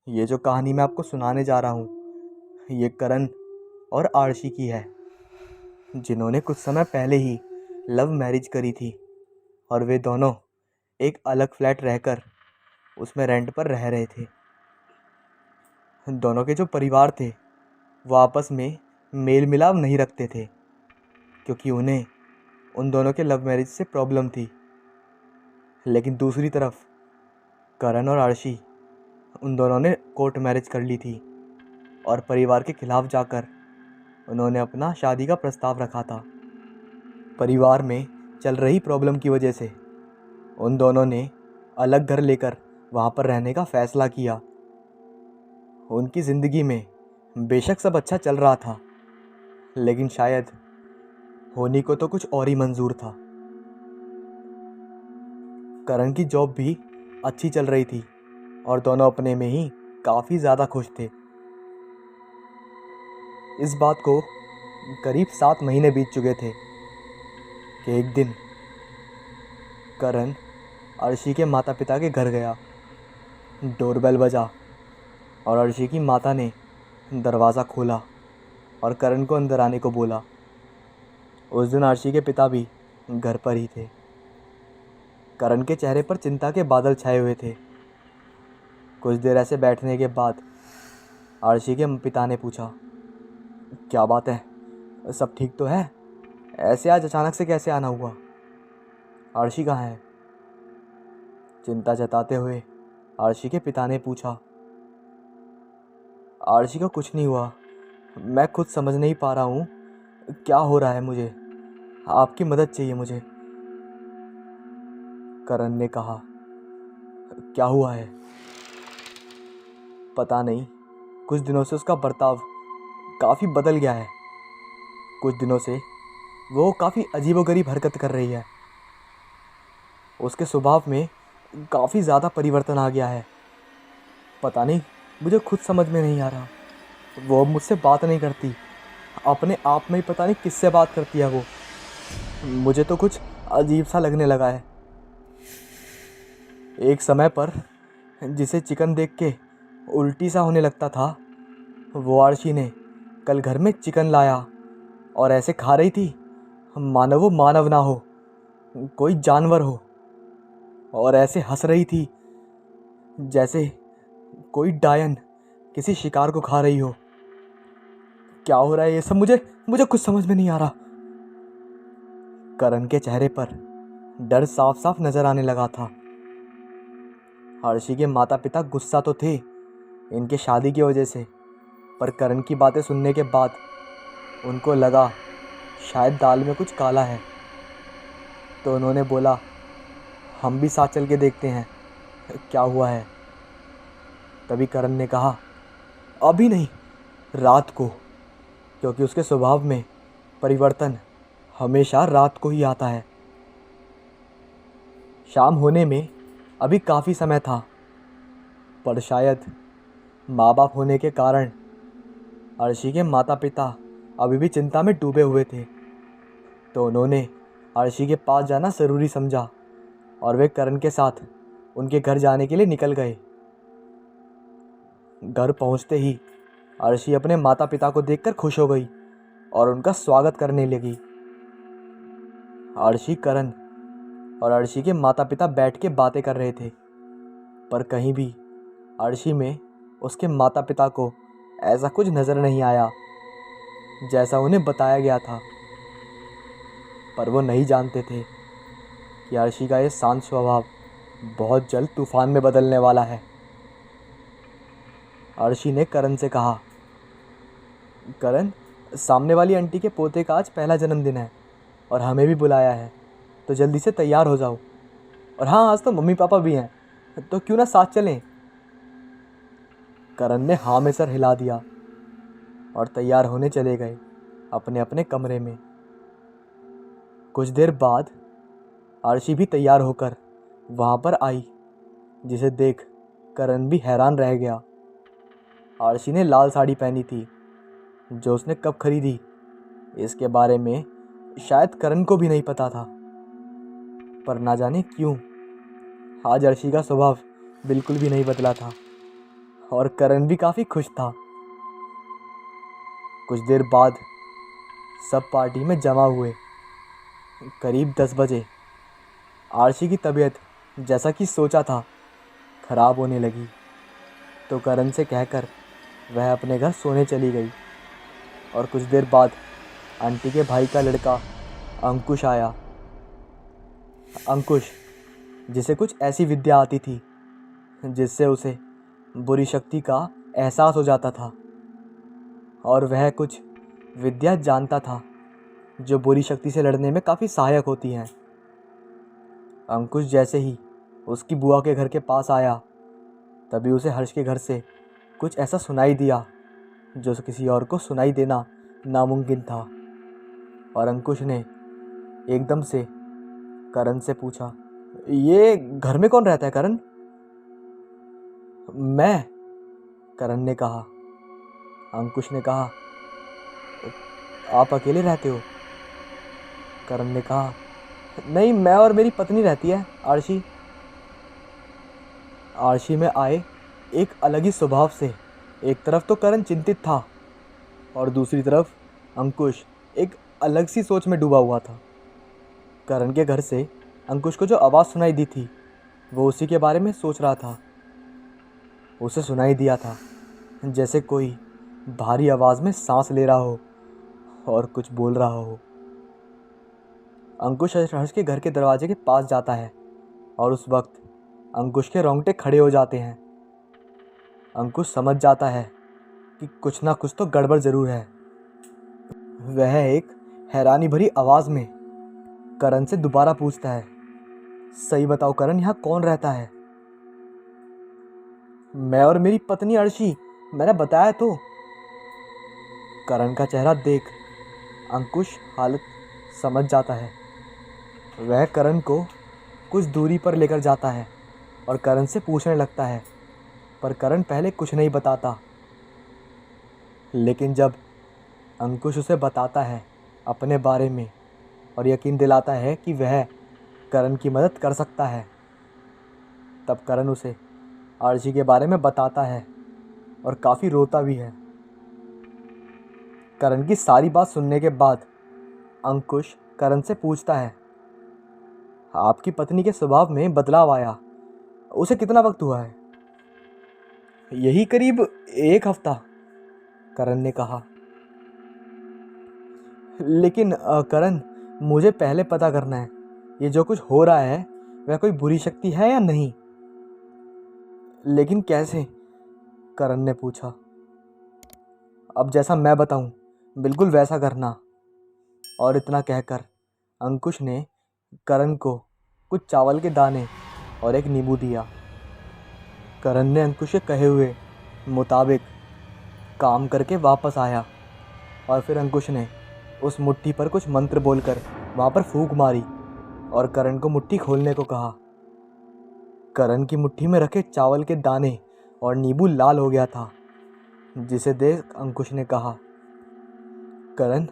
ये जो कहानी मैं आपको सुनाने जा रहा हूँ, ये करण और आरशी की है, जिन्होंने कुछ समय पहले ही लव मैरिज करी थी। और वे दोनों एक अलग फ्लैट रहकर उसमें रेंट पर रह रहे थे। दोनों के जो परिवार थे वो आपस में मेल मिलाप नहीं रखते थे, क्योंकि उन्हें उन दोनों के लव मैरिज से प्रॉब्लम थी। लेकिन दूसरी तरफ करण और आरशी, उन दोनों ने कोर्ट मैरिज कर ली थी और परिवार के खिलाफ जाकर उन्होंने अपना शादी का प्रस्ताव रखा था। परिवार में चल रही प्रॉब्लम की वजह से उन दोनों ने अलग घर लेकर वहाँ पर रहने का फ़ैसला किया। उनकी ज़िंदगी में बेशक सब अच्छा चल रहा था, लेकिन शायद होनी को तो कुछ और ही मंजूर था। करण की जॉब भी अच्छी चल रही थी और दोनों अपने में ही काफ़ी ज़्यादा खुश थे। इस बात को करीब 7 महीने बीत चुके थे कि एक दिन करण अर्शी के माता पिता के घर गया। डोरबेल बजा और अर्शी की माता ने दरवाज़ा खोला और करण को अंदर आने को बोला। उस दिन अर्शी के पिता भी घर पर ही थे। करण के चेहरे पर चिंता के बादल छाए हुए थे। कुछ देर ऐसे बैठने के बाद अर्शी के पिता ने पूछा, क्या बात है, सब ठीक तो है? ऐसे आज अचानक से कैसे आना हुआ? अर्शी कहाँ है? चिंता जताते हुए अर्शी के पिता ने पूछा। अर्शी को कुछ नहीं हुआ, मैं खुद समझ नहीं पा रहा हूँ क्या हो रहा है। मुझे आपकी मदद चाहिए मुझे। करण ने कहा, क्या हुआ है? पता नहीं, कुछ दिनों से उसका बर्ताव काफ़ी बदल गया है। कुछ दिनों से वो काफ़ी अजीबोगरीब हरकत कर रही है। उसके स्वभाव में काफ़ी ज़्यादा परिवर्तन आ गया है। पता नहीं, मुझे खुद समझ में नहीं आ रहा। वो अब मुझसे बात नहीं करती, अपने आप में ही पता नहीं किससे बात करती है वो। मुझे तो कुछ अजीब सा लगने लगा है। एक समय पर जिसे चिकन देख के उल्टी सा होने लगता था, वो आरशी ने कल घर में चिकन लाया और ऐसे खा रही थी मानो वो मानव ना हो, कोई जानवर हो। और ऐसे हंस रही थी जैसे कोई डायन किसी शिकार को खा रही हो। क्या हो रहा है ये सब? मुझे कुछ समझ में नहीं आ रहा। करण के चेहरे पर डर साफ साफ नजर आने लगा था। आरशी के माता पिता गुस्सा तो थे इनके शादी की वजह से, पर करण की बातें सुनने के बाद उनको लगा शायद दाल में कुछ काला है। तो उन्होंने बोला, हम भी साथ चल के देखते हैं क्या हुआ है। तभी करण ने कहा, अभी नहीं, रात को, क्योंकि उसके स्वभाव में परिवर्तन हमेशा रात को ही आता है। शाम होने में अभी काफ़ी समय था, पर शायद माँ बाप होने के कारण अर्शी के माता पिता अभी भी चिंता में डूबे हुए थे। तो उन्होंने अर्शी के पास जाना ज़रूरी समझा और वे करण के साथ उनके घर जाने के लिए निकल गए। घर पहुंचते ही अर्शी अपने माता पिता को देखकर खुश हो गई और उनका स्वागत करने लगी। अर्शी, करण और अर्शी के माता पिता बैठ के बातें कर रहे थे, पर कहीं भी अर्शी में उसके माता पिता को ऐसा कुछ नज़र नहीं आया जैसा उन्हें बताया गया था। पर वो नहीं जानते थे कि अर्शी का ये शांत स्वभाव बहुत जल्द तूफान में बदलने वाला है। अर्शी ने करण से कहा, करण, सामने वाली आंटी के पोते का आज पहला जन्मदिन है और हमें भी बुलाया है, तो जल्दी से तैयार हो जाओ। और हाँ, आज तो मम्मी पापा भी हैं, तो क्यों ना साथ चलें। करण ने हाँ में सर हिला दिया और तैयार होने चले गए अपने अपने कमरे में। कुछ देर बाद आरशी भी तैयार होकर वहाँ पर आई, जिसे देख करण भी हैरान रह गया। आरशी ने लाल साड़ी पहनी थी, जो उसने कब खरीदी इसके बारे में शायद करण को भी नहीं पता था। पर ना जाने क्यों आज आरशी का स्वभाव बिल्कुल भी नहीं बदला था। और करण भी काफ़ी खुश था। कुछ देर बाद सब पार्टी में जमा हुए। करीब 10 बजे आरशी की तबीयत जैसा कि सोचा था खराब होने लगी, तो करण से कहकर वह अपने घर सोने चली गई। और कुछ देर बाद आंटी के भाई का लड़का अंकुश आया। अंकुश, जिसे कुछ ऐसी विद्या आती थी जिससे उसे बुरी शक्ति का एहसास हो जाता था, और वह कुछ विद्या जानता था जो बुरी शक्ति से लड़ने में काफ़ी सहायक होती हैं। अंकुश जैसे ही उसकी बुआ के घर के पास आया, तभी उसे हर्ष के घर से कुछ ऐसा सुनाई दिया जो किसी और को सुनाई देना नामुमकिन था। और अंकुश ने एकदम से करण से पूछा, ये घर में कौन रहता है करण? मैं, करण ने कहा। अंकुश ने कहा, आप अकेले रहते हो? करण ने कहा, नहीं, मैं और मेरी पत्नी रहती है, आरशी। आरशी में आए एक अलग ही स्वभाव से एक तरफ तो करण चिंतित था और दूसरी तरफ अंकुश एक अलग सी सोच में डूबा हुआ था। करण के घर से अंकुश को जो आवाज़ सुनाई दी थी वो उसी के बारे में सोच रहा था। उसे सुनाई दिया था जैसे कोई भारी आवाज़ में सांस ले रहा हो और कुछ बोल रहा हो। अंकुश हर्ष के घर के दरवाजे के पास जाता है और उस वक्त अंकुश के रोंगटे खड़े हो जाते हैं। अंकुश समझ जाता है कि कुछ ना कुछ तो गड़बड़ ज़रूर है। वह एक हैरानी भरी आवाज़ में करण से दोबारा पूछता है, सही बताओ करण, यहाँ कौन रहता है? मैं और मेरी पत्नी अर्शी, मैंने बताया तो। करण का चेहरा देख अंकुश हालत समझ जाता है। वह करण को कुछ दूरी पर लेकर जाता है और करण से पूछने लगता है, पर करण पहले कुछ नहीं बताता। लेकिन जब अंकुश उसे बताता है अपने बारे में और यकीन दिलाता है कि वह करण की मदद कर सकता है, तब करण उसे आरजी के बारे में बताता है और काफ़ी रोता भी है। करण की सारी बात सुनने के बाद अंकुश करण से पूछता है, आपकी पत्नी के स्वभाव में बदलाव आया, उसे कितना वक्त हुआ है? यही करीब 1 हफ्ता, करण ने कहा। लेकिन करण, मुझे पहले पता करना है, ये जो कुछ हो रहा है वह कोई बुरी शक्ति है या नहीं? लेकिन कैसे? करण ने पूछा। अब जैसा मैं बताऊं बिल्कुल वैसा करना। और इतना कहकर अंकुश ने करण को कुछ चावल के दाने और एक नींबू दिया। करण ने अंकुश के कहे हुए मुताबिक काम करके वापस आया और फिर अंकुश ने उस मुट्ठी पर कुछ मंत्र बोलकर वहाँ पर फूंक मारी और करण को मुट्ठी खोलने को कहा। करण की मुट्ठी में रखे चावल के दाने और नींबू लाल हो गया था, जिसे देख अंकुश ने कहा, करण,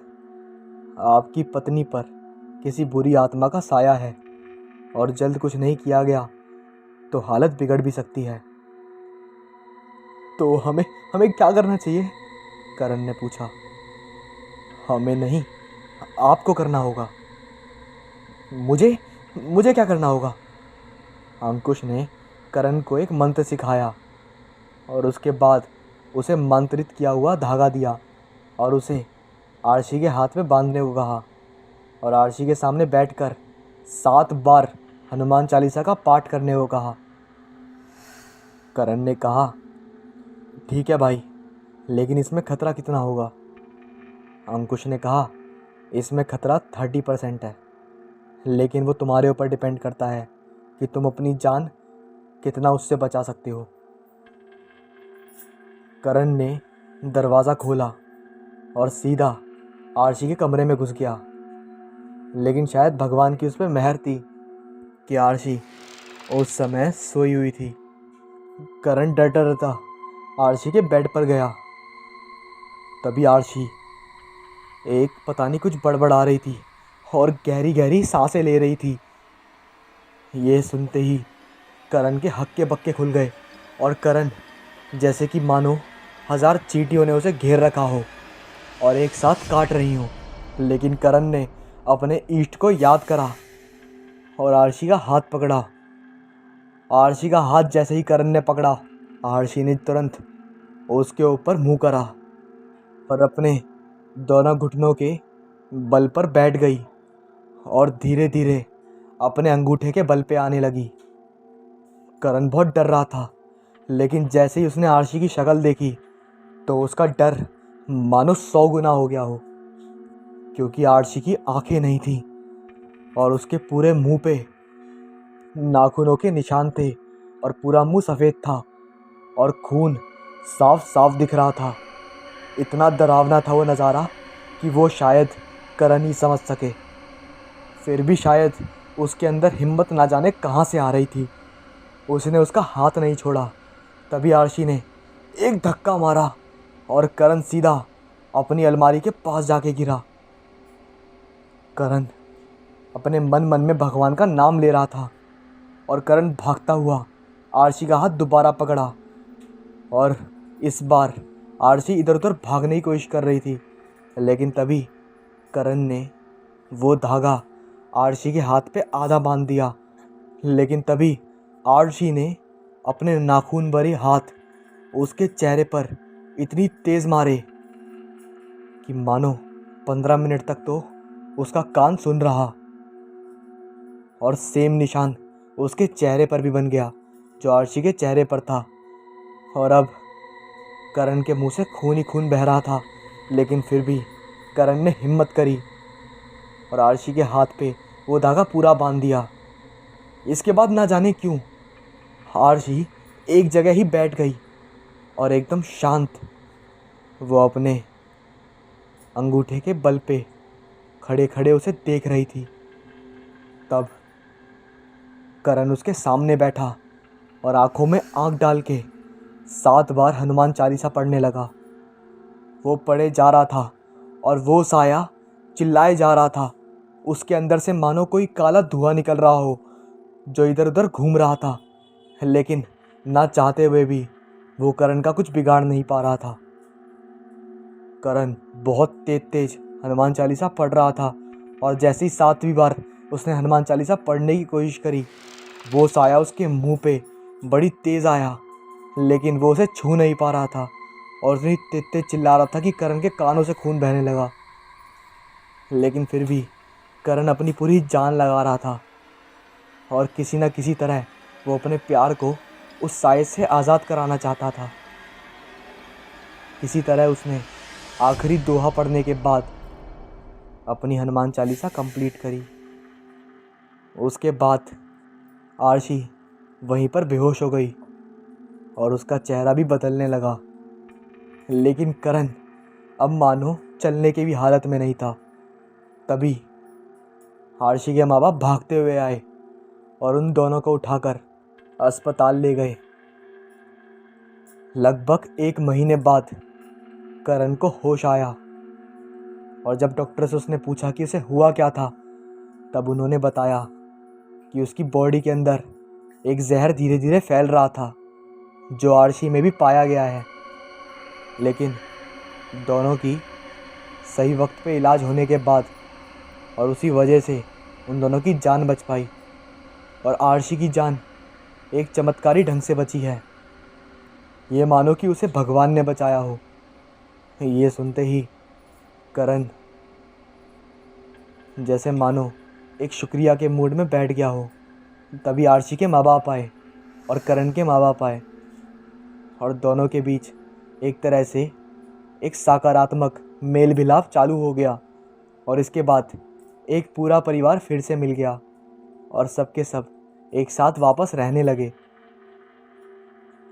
आपकी पत्नी पर किसी बुरी आत्मा का साया है और जल्द कुछ नहीं किया गया तो हालत बिगड़ भी सकती है। तो हमें हमें क्या करना चाहिए? करण ने पूछा। हमें नहीं, आपको करना होगा। मुझे मुझे क्या करना होगा? अंकुश ने करण को एक मंत्र सिखाया और उसके बाद उसे मंत्रित किया हुआ धागा दिया और उसे आरशी के हाथ में बांधने को कहा और आरशी के सामने बैठकर 7 बार हनुमान चालीसा का पाठ करने को कहा। करण ने कहा, ठीक है भाई, लेकिन इसमें खतरा कितना होगा? अंकुश ने कहा, इसमें खतरा 30% है, लेकिन वो तुम्हारे ऊपर डिपेंड करता है कि तुम अपनी जान कितना उससे बचा सकते हो। करण ने दरवाज़ा खोला और सीधा आरशी के कमरे में घुस गया, लेकिन शायद भगवान की उस पर मेहर थी कि आरशी उस समय सोई हुई थी। करण डरता डरता आरशी के बेड पर गया। तभी आरशी एक पता नहीं कुछ बड़बड़ा रही थी और गहरी गहरी सांसें ले रही थी। ये सुनते ही करण के हक्के बक्के खुल गए और करण जैसे कि मानो 1000 चींटियों ने उसे घेर रखा हो और एक साथ काट रही हो। लेकिन करण ने अपने ईष्ट को याद करा और आरशी का हाथ पकड़ा। आरशी का हाथ जैसे ही करण ने पकड़ा, आरशी ने तुरंत उसके ऊपर मुंह करा और अपने दोनों घुटनों के बल पर बैठ गई और धीरे धीरे अपने अंगूठे के बल पे आने लगी। करण बहुत डर रहा था, लेकिन जैसे ही उसने आरशी की शक्ल देखी तो उसका डर मानो 100 गुना हो गया हो, क्योंकि आरशी की आंखें नहीं थीं और उसके पूरे मुंह पे नाखूनों के निशान थे और पूरा मुंह सफ़ेद था और खून साफ साफ दिख रहा था। इतना डरावना था वो नज़ारा कि वो शायद करण ही समझ सके। फिर भी शायद उसके अंदर हिम्मत ना जाने कहाँ से आ रही थी। उसने उसका हाथ नहीं छोड़ा। तभी आरशी ने एक धक्का मारा और करण सीधा अपनी अलमारी के पास जाके गिरा। करण अपने मन मन में भगवान का नाम ले रहा था और करण भागता हुआ आरशी का हाथ दोबारा पकड़ा और इस बार आरशी इधर उधर भागने की कोशिश कर रही थी। लेकिन तभी करण ने वो धागा आरशी के हाथ पे आधा बांध दिया। लेकिन तभी आरशी ने अपने नाखून भरे हाथ उसके चेहरे पर इतनी तेज़ मारे कि मानो 15 मिनट तक तो उसका कान सुन रहा और सेम निशान उसके चेहरे पर भी बन गया जो आरशी के चेहरे पर था। और अब करण के मुंह से खून ही खून बह रहा था, लेकिन फिर भी करण ने हिम्मत करी और आरशी के हाथ पे वो धागा पूरा बांध दिया। इसके बाद ना जाने क्यों आरशी एक जगह ही बैठ गई और एकदम शांत वो अपने अंगूठे के बल पे खड़े खड़े उसे देख रही थी। तब करण उसके सामने बैठा और आंखों में आंख डाल के 7 बार हनुमान चालीसा पढ़ने लगा। वो पढ़े जा रहा था और वो साया चिल्लाए जा रहा था। उसके अंदर से मानो कोई काला धुआं निकल रहा हो जो इधर उधर घूम रहा था, लेकिन ना चाहते हुए भी वो करण का कुछ बिगाड़ नहीं पा रहा था। करण बहुत तेज तेज हनुमान चालीसा पढ़ रहा था और जैसे ही 7वीं बार उसने हनुमान चालीसा पढ़ने की कोशिश करी, वो साया उसके मुंह पे बड़ी तेज़ आया, लेकिन वो उसे छू नहीं पा रहा था और उतनी तेज तेज चिल्ला रहा था कि करण के कानों से खून बहने लगा। लेकिन फिर भी करण अपनी पूरी जान लगा रहा था और किसी न किसी तरह वो अपने प्यार को उस साये से आज़ाद कराना चाहता था। किसी तरह उसने आखिरी दोहा पढ़ने के बाद अपनी हनुमान चालीसा कंप्लीट करी। उसके बाद आरशी वहीं पर बेहोश हो गई और उसका चेहरा भी बदलने लगा। लेकिन करण अब मानो चलने की भी हालत में नहीं था। तभी आरशी के माँ बाप भागते हुए आए और उन दोनों को उठाकर अस्पताल ले गए। लगभग 1 महीने बाद करण को होश आया और जब डॉक्टर से उसने पूछा कि उसे हुआ क्या था, तब उन्होंने बताया कि उसकी बॉडी के अंदर एक जहर धीरे धीरे फैल रहा था जो आरशी में भी पाया गया है। लेकिन दोनों की सही वक्त पे इलाज होने के बाद और उसी वजह से उन दोनों की जान बच पाई और आरशी की जान एक चमत्कारी ढंग से बची है। ये मानो कि उसे भगवान ने बचाया हो। ये सुनते ही करण जैसे मानो एक शुक्रिया के मूड में बैठ गया हो। तभी आरशी के माँ बाप आए और करण के माँ बाप आए और दोनों के बीच एक तरह से एक सकारात्मक मेल मिलाप चालू हो गया और इसके बाद एक पूरा परिवार फिर से मिल गया और सब के सब एक साथ वापस रहने लगे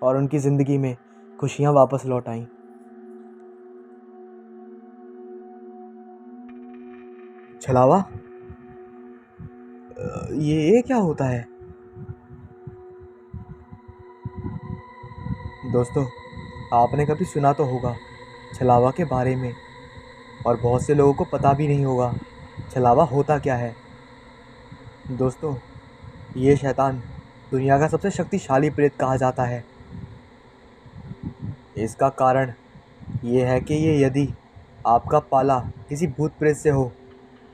और उनकी ज़िंदगी में खुशियाँ वापस लौट आईं। छलावा, ये क्या होता है? दोस्तों, आपने कभी सुना तो होगा छलावा के बारे में, और बहुत से लोगों को पता भी नहीं होगा छलावा होता क्या है। दोस्तों, ये शैतान दुनिया का सबसे शक्तिशाली प्रेत कहा जाता है। इसका कारण ये है कि ये यदि आपका पाला किसी भूत प्रेत से हो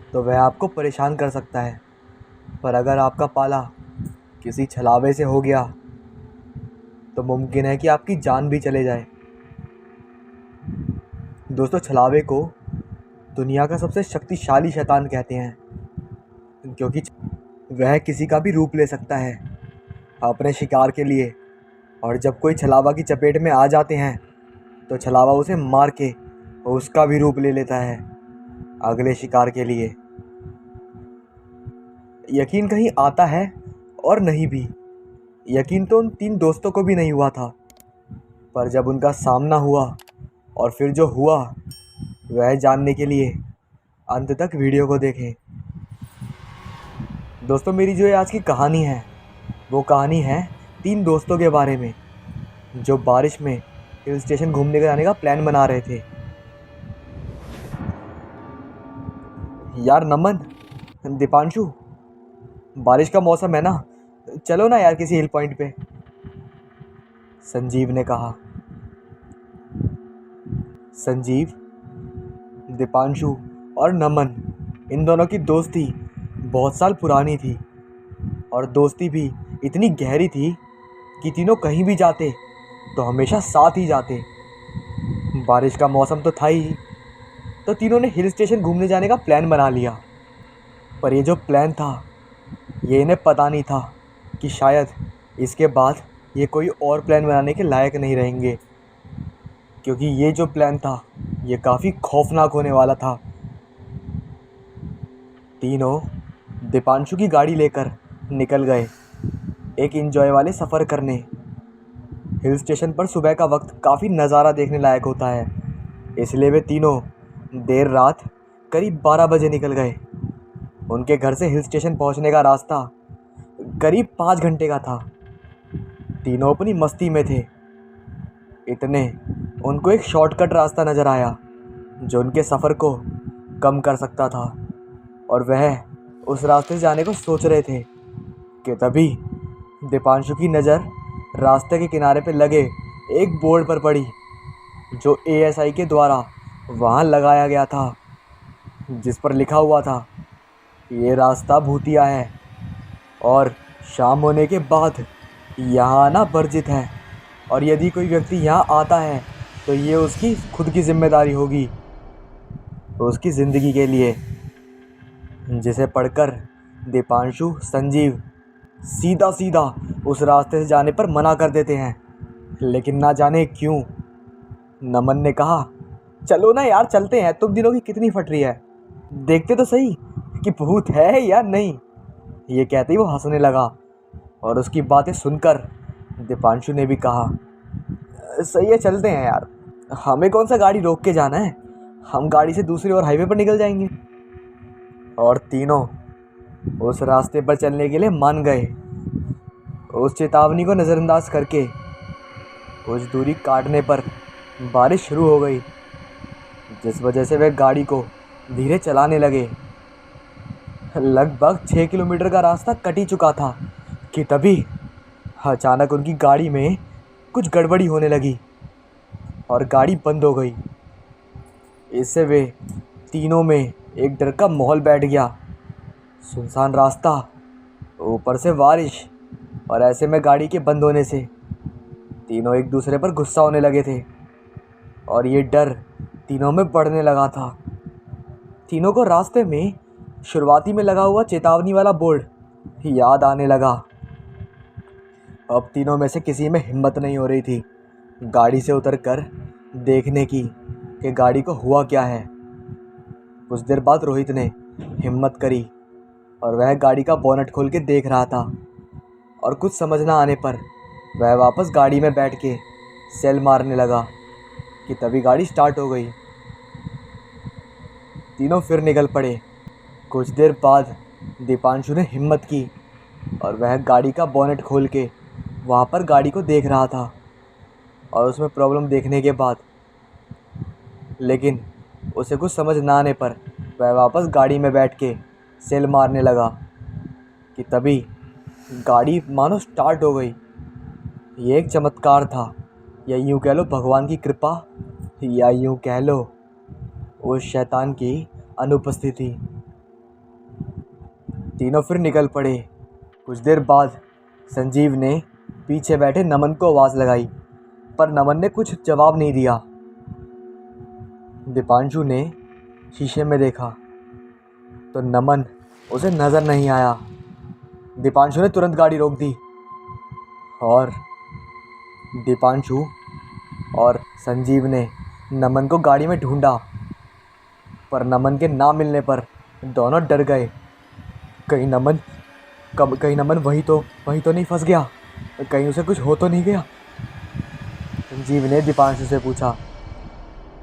तो वह आपको परेशान कर सकता है, पर अगर आपका पाला किसी छलावे से हो गया तो मुमकिन है कि आपकी जान भी चले जाए। दोस्तों, छलावे को दुनिया का सबसे शक्तिशाली शैतान कहते हैं, क्योंकि वह किसी का भी रूप ले सकता है अपने शिकार के लिए। और जब कोई छलावा की चपेट में आ जाते हैं तो छलावा उसे मार के उसका भी रूप ले लेता है अगले शिकार के लिए। यकीन कहीं आता है और नहीं भी। यकीन तो उन 3 दोस्तों को भी नहीं हुआ था, पर जब उनका सामना हुआ और फिर जो हुआ वह जानने के लिए अंत तक वीडियो को देखें। दोस्तों, मेरी जो ये आज की कहानी है वो कहानी है 3 दोस्तों के बारे में जो बारिश में हिल स्टेशन घूमने जाने का प्लान बना रहे थे। यार नमन, दीपांशु, बारिश का मौसम है ना, चलो ना यार किसी हिल पॉइंट पे, संजीव ने कहा। संजीव, दीपांशु और नमन, इन दोनों की दोस्ती बहुत साल पुरानी थी और दोस्ती भी इतनी गहरी थी कि तीनों कहीं भी जाते तो हमेशा साथ ही जाते। बारिश का मौसम तो था ही, तो तीनों ने हिल स्टेशन घूमने जाने का प्लान बना लिया। पर ये जो प्लान था ये इन्हें पता नहीं था कि शायद इसके बाद ये कोई और प्लान बनाने के लायक नहीं रहेंगे, क्योंकि ये जो प्लान था ये काफ़ी खौफनाक होने वाला था। तीनों दीपांशु की गाड़ी लेकर निकल गए एक एंजॉय वाले सफ़र करने। हिल स्टेशन पर सुबह का वक्त काफ़ी नज़ारा देखने लायक होता है, इसलिए वे तीनों देर रात करीब 12 बजे निकल गए। उनके घर से हिल स्टेशन पहुंचने का रास्ता करीब 5 घंटे का था। तीनों अपनी मस्ती में थे। इतने उनको एक शॉर्टकट रास्ता नज़र आया जो उनके सफ़र को कम कर सकता था, और वह उस रास्ते से जाने को सोच रहे थे कि तभी दीपांशु की नज़र रास्ते के किनारे पे लगे एक बोर्ड पर पड़ी जो एएसआई के द्वारा वहाँ लगाया गया था, जिस पर लिखा हुआ था ये रास्ता भूतिया है और शाम होने के बाद यहाँ आना वर्जित है, और यदि कोई व्यक्ति यहाँ आता है तो ये उसकी खुद की जिम्मेदारी होगी उसकी ज़िंदगी के लिए। जिसे पढ़कर दीपांशु, संजीव सीधा सीधा उस रास्ते से जाने पर मना कर देते हैं, लेकिन ना जाने क्यों नमन ने कहा, चलो ना यार चलते हैं, तुम दिनों की कितनी फट रही है, देखते तो सही कि भूत है या नहीं। ये कहते ही वो हंसने लगा, और उसकी बातें सुनकर दीपांशु ने भी कहा, सही है चलते हैं यार, हमें कौन सा गाड़ी रोक के जाना है, हम गाड़ी से दूसरी ओर हाईवे पर निकल जाएंगे। और तीनों उस रास्ते पर चलने के लिए मान गए। उस चेतावनी को नज़रअंदाज करके कुछ दूरी काटने पर बारिश शुरू हो गई, जिस वजह से वे गाड़ी को धीरे चलाने लगे। लगभग 6 किलोमीटर का रास्ता कट ही चुका था कि तभी अचानक उनकी गाड़ी में कुछ गड़बड़ी होने लगी और गाड़ी बंद हो गई। इससे वे तीनों में एक डर का माहौल बैठ गया। सुनसान रास्ता, ऊपर से बारिश, और ऐसे में गाड़ी के बंद होने से तीनों एक दूसरे पर गुस्सा होने लगे थे, और ये डर तीनों में बढ़ने लगा था। तीनों को रास्ते में शुरुआती में लगा हुआ चेतावनी वाला बोर्ड याद आने लगा। अब तीनों में से किसी में हिम्मत नहीं हो रही थी गाड़ी से उतरकर देखने की कि गाड़ी को हुआ क्या है। कुछ देर बाद रोहित ने हिम्मत करी और वह गाड़ी का बोनट खोल के देख रहा था, और कुछ समझ ना आने पर वह वापस गाड़ी में बैठ के सेल मारने लगा कि तभी गाड़ी स्टार्ट हो गई। तीनों फिर निकल पड़े। कुछ देर बाद दीपांशु ने हिम्मत की और वह गाड़ी का बोनट खोल के वहाँ पर गाड़ी को देख रहा था, और उसमें प्रॉब्लम देखने के बाद लेकिन उसे कुछ समझ ना आने पर वह वापस गाड़ी में बैठ के सेल मारने लगा कि तभी गाड़ी मानो स्टार्ट हो गई। ये एक चमत्कार था। या यूँ कह लो भगवान की कृपा, या यूँ कह लो उस शैतान की अनुपस्थिति। तीनों फिर निकल पड़े। कुछ देर बाद संजीव ने पीछे बैठे नमन को आवाज़ लगाई, पर नमन ने कुछ जवाब नहीं दिया। दीपांशु ने शीशे में देखा तो नमन उसे नज़र नहीं आया। दीपांशु ने तुरंत गाड़ी रोक दी और दीपांशु और संजीव ने नमन को गाड़ी में ढूंढा, पर नमन के ना मिलने पर दोनों डर गए। कहीं नमन वही तो नहीं फंस गया, कहीं उसे कुछ हो तो नहीं गया। संजीव ने दीपांशु से पूछा।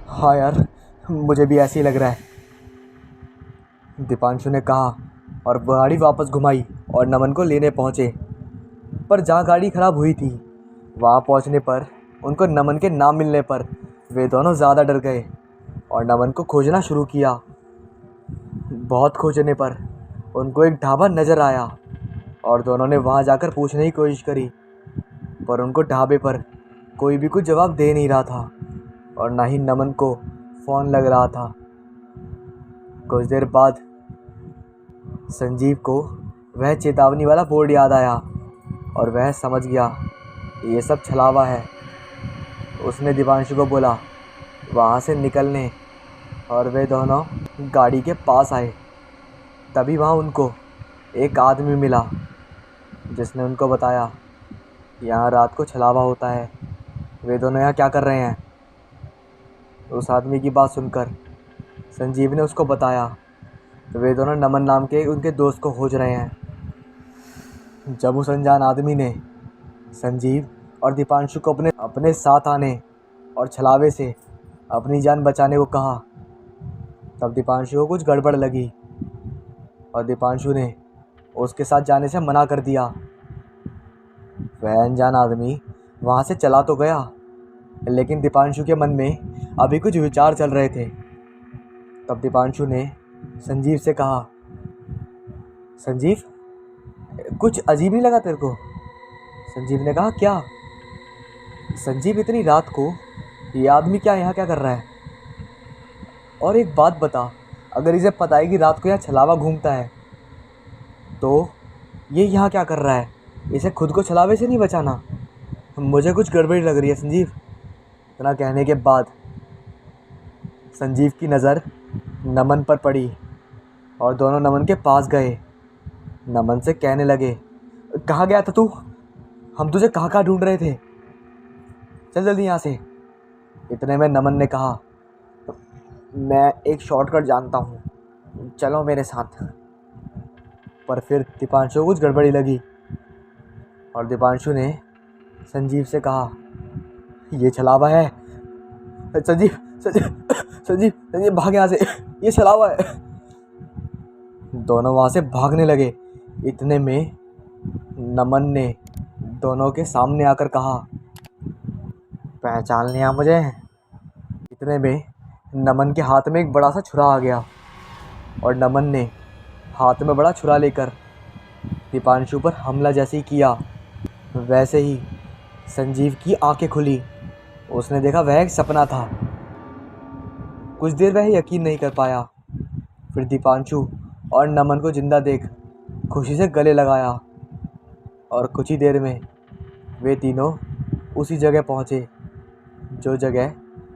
हाँ यार, मुझे भी ऐसे ही लग रहा है, दीपांशु ने कहा और गाड़ी वापस घुमाई और नमन को लेने पहुँचे। पर जहाँ गाड़ी खराब हुई थी वहाँ पहुँचने पर उनको नमन के ना मिलने पर वे दोनों ज़्यादा डर गए और नमन को खोजना शुरू किया। बहुत खोजने पर उनको एक ढाबा नज़र आया और दोनों ने वहाँ जाकर पूछने की कोशिश करी, पर उनको ढाबे पर कोई भी कुछ जवाब दे नहीं रहा था और ना ही नमन को फ़ोन लग रहा था। कुछ देर बाद संजीव को वह चेतावनी वाला बोर्ड याद आया और वह समझ गया ये सब छलावा है। उसने दीपांशु को बोला वहाँ से निकलने और वे दोनों गाड़ी के पास आए। तभी वहाँ उनको एक आदमी मिला जिसने उनको बताया यहाँ रात को छलावा होता है, वे दोनों यहाँ क्या कर रहे हैं। उस आदमी की बात सुनकर संजीव ने उसको बताया तो वे दोनों नमन नाम के उनके दोस्त को खोज रहे हैं। जब उस अनजान आदमी ने संजीव और दीपांशु को अपने साथ आने और छलावे से अपनी जान बचाने को कहा, तब दीपांशु को कुछ गड़बड़ लगी और दीपांशु ने उसके साथ जाने से मना कर दिया। वह अनजान आदमी वहाँ से चला तो गया, लेकिन दीपांशु के मन में अभी कुछ विचार चल रहे थे। तब दीपांशु ने संजीव से कहा, संजीव कुछ अजीब नहीं लगा तेरे को? संजीव ने कहा, क्या? संजीव इतनी रात को ये आदमी यहाँ क्या कर रहा है? और एक बात बता, अगर इसे पता है कि रात को यहाँ छलावा घूमता है तो ये यहाँ क्या कर रहा है? इसे खुद को छलावे से नहीं बचाना? मुझे कुछ गड़बड़ी लग रही है संजीव। इतना कहने के बाद संजीव की नज़र नमन पर पड़ी और दोनों नमन के पास गए। नमन से कहने लगे, कहाँ गया था तू? हम तुझे कहाँ कहाँ ढूंढ रहे थे, चल जल्दी यहाँ से। इतने में नमन ने कहा, मैं एक शॉर्टकट जानता हूँ, चलो मेरे साथ। पर फिर दीपांशु को कुछ गड़बड़ी लगी और दीपांशु ने संजीव से कहा, ये छलावा है। संजीव संजीव संजीव संजीव भाग यहाँ से, ये छलावा है। दोनों वहाँ से भागने लगे। इतने में नमन ने दोनों के सामने आकर कहा, पहचान लिया मुझे? इतने में नमन के हाथ में एक बड़ा सा छुरा आ गया और नमन ने हाथ में बड़ा छुरा लेकर दीपांशु पर हमला जैसे ही किया, वैसे ही संजीव की आंखें खुली। उसने देखा वह एक सपना था। कुछ देर वह यकीन नहीं कर पाया, फिर दीपांशु और नमन को जिंदा देख खुशी से गले लगाया और कुछ ही देर में वे तीनों उसी जगह पहुँचे जो जगह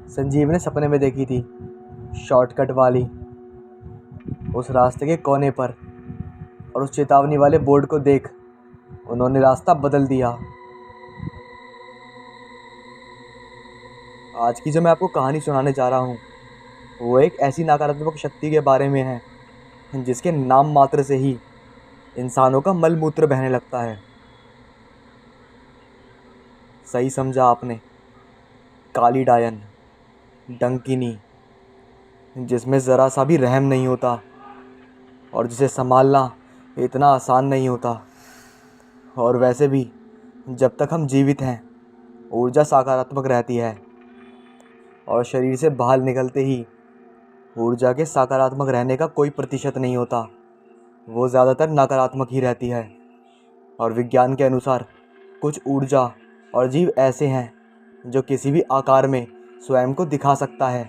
संजीव ने सपने में देखी थी, शॉर्टकट वाली। उस रास्ते के कोने पर और उस चेतावनी वाले बोर्ड को देख उन्होंने रास्ता बदल दिया। आज की जो मैं आपको कहानी सुनाने जा रहा हूँ वो एक ऐसी नकारात्मक शक्ति के बारे में है जिसके नाम मात्र से ही इंसानों का मल मूत्र बहने लगता है। सही समझा आपने, काली डायन, डंकिनी, जिसमें ज़रा सा भी रहम नहीं होता और जिसे संभालना इतना आसान नहीं होता। और वैसे भी जब तक हम जीवित हैं ऊर्जा सकारात्मक रहती है और शरीर से बाहर निकलते ही ऊर्जा के सकारात्मक रहने का कोई प्रतिशत नहीं होता, वो ज़्यादातर नकारात्मक ही रहती है। और विज्ञान के अनुसार कुछ ऊर्जा और जीव ऐसे हैं जो किसी भी आकार में स्वयं को दिखा सकता है।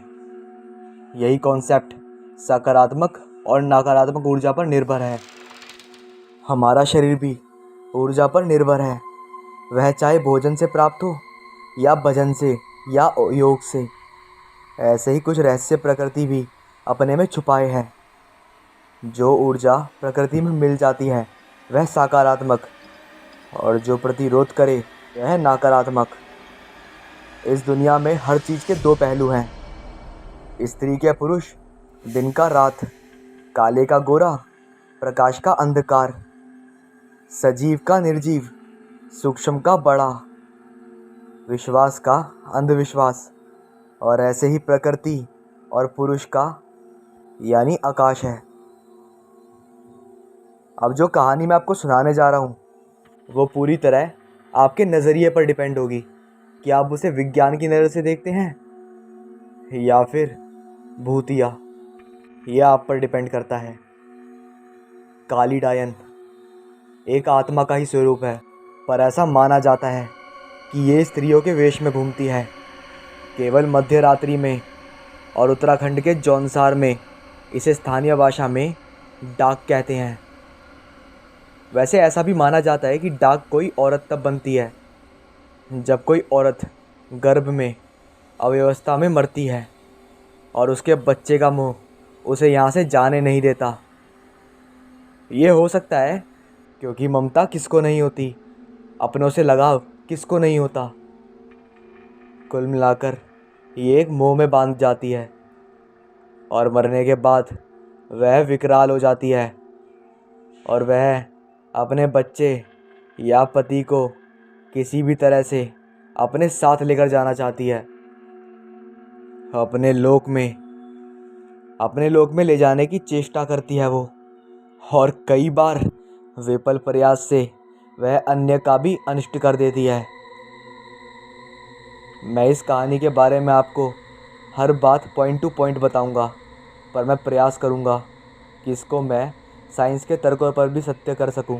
यही कॉन्सेप्ट सकारात्मक और नकारात्मक ऊर्जा पर निर्भर है। हमारा शरीर भी ऊर्जा पर निर्भर है, वह चाहे भोजन से प्राप्त हो या भजन से या योग से। ऐसे ही कुछ रहस्य प्रकृति भी अपने में छुपाए हैं। जो ऊर्जा प्रकृति में मिल जाती है वह सकारात्मक, और जो प्रतिरोध करे वह नकारात्मक। इस दुनिया में हर चीज़ के दो पहलू हैं, स्त्री का पुरुष, दिन का रात, काले का गोरा, प्रकाश का अंधकार, सजीव का निर्जीव, सूक्ष्म का बड़ा, विश्वास का अंधविश्वास। और ऐसे ही प्रकृति और पुरुष का यानी आकाश है। अब जो कहानी मैं आपको सुनाने जा रहा हूँ वो पूरी तरह आपके नज़रिए पर डिपेंड होगी कि आप उसे विज्ञान की नज़र से देखते हैं या फिर भूतिया। यह आप पर डिपेंड करता है। काली डायन एक आत्मा का ही स्वरूप है, पर ऐसा माना जाता है कि ये स्त्रियों के वेश में घूमती है। केवल मध्य रात्रि में और उत्तराखंड के जौनसार में इसे स्थानीय भाषा में डाक कहते हैं। वैसे ऐसा भी माना जाता है कि डाक कोई औरत तब बनती है जब कोई औरत गर्भ में अव्यवस्था में मरती है और उसके बच्चे का मुंह उसे यहाँ से जाने नहीं देता। ये हो सकता है क्योंकि ममता किसको नहीं होती, अपनों से लगाव किसको नहीं होता। कुल मिलाकर ये एक मोह में बांध जाती है और मरने के बाद वह विकराल हो जाती है और वह अपने बच्चे या पति को किसी भी तरह से अपने साथ लेकर जाना चाहती है। अपने लोक में ले जाने की चेष्टा करती है वो, और कई बार विफल प्रयास से वह अन्य का भी अनिष्ट कर देती है। मैं इस कहानी के बारे में आपको हर बात पॉइंट टू पॉइंट बताऊंगा, पर मैं प्रयास करूंगा कि इसको मैं साइंस के तर्कों पर भी सत्य कर सकूं।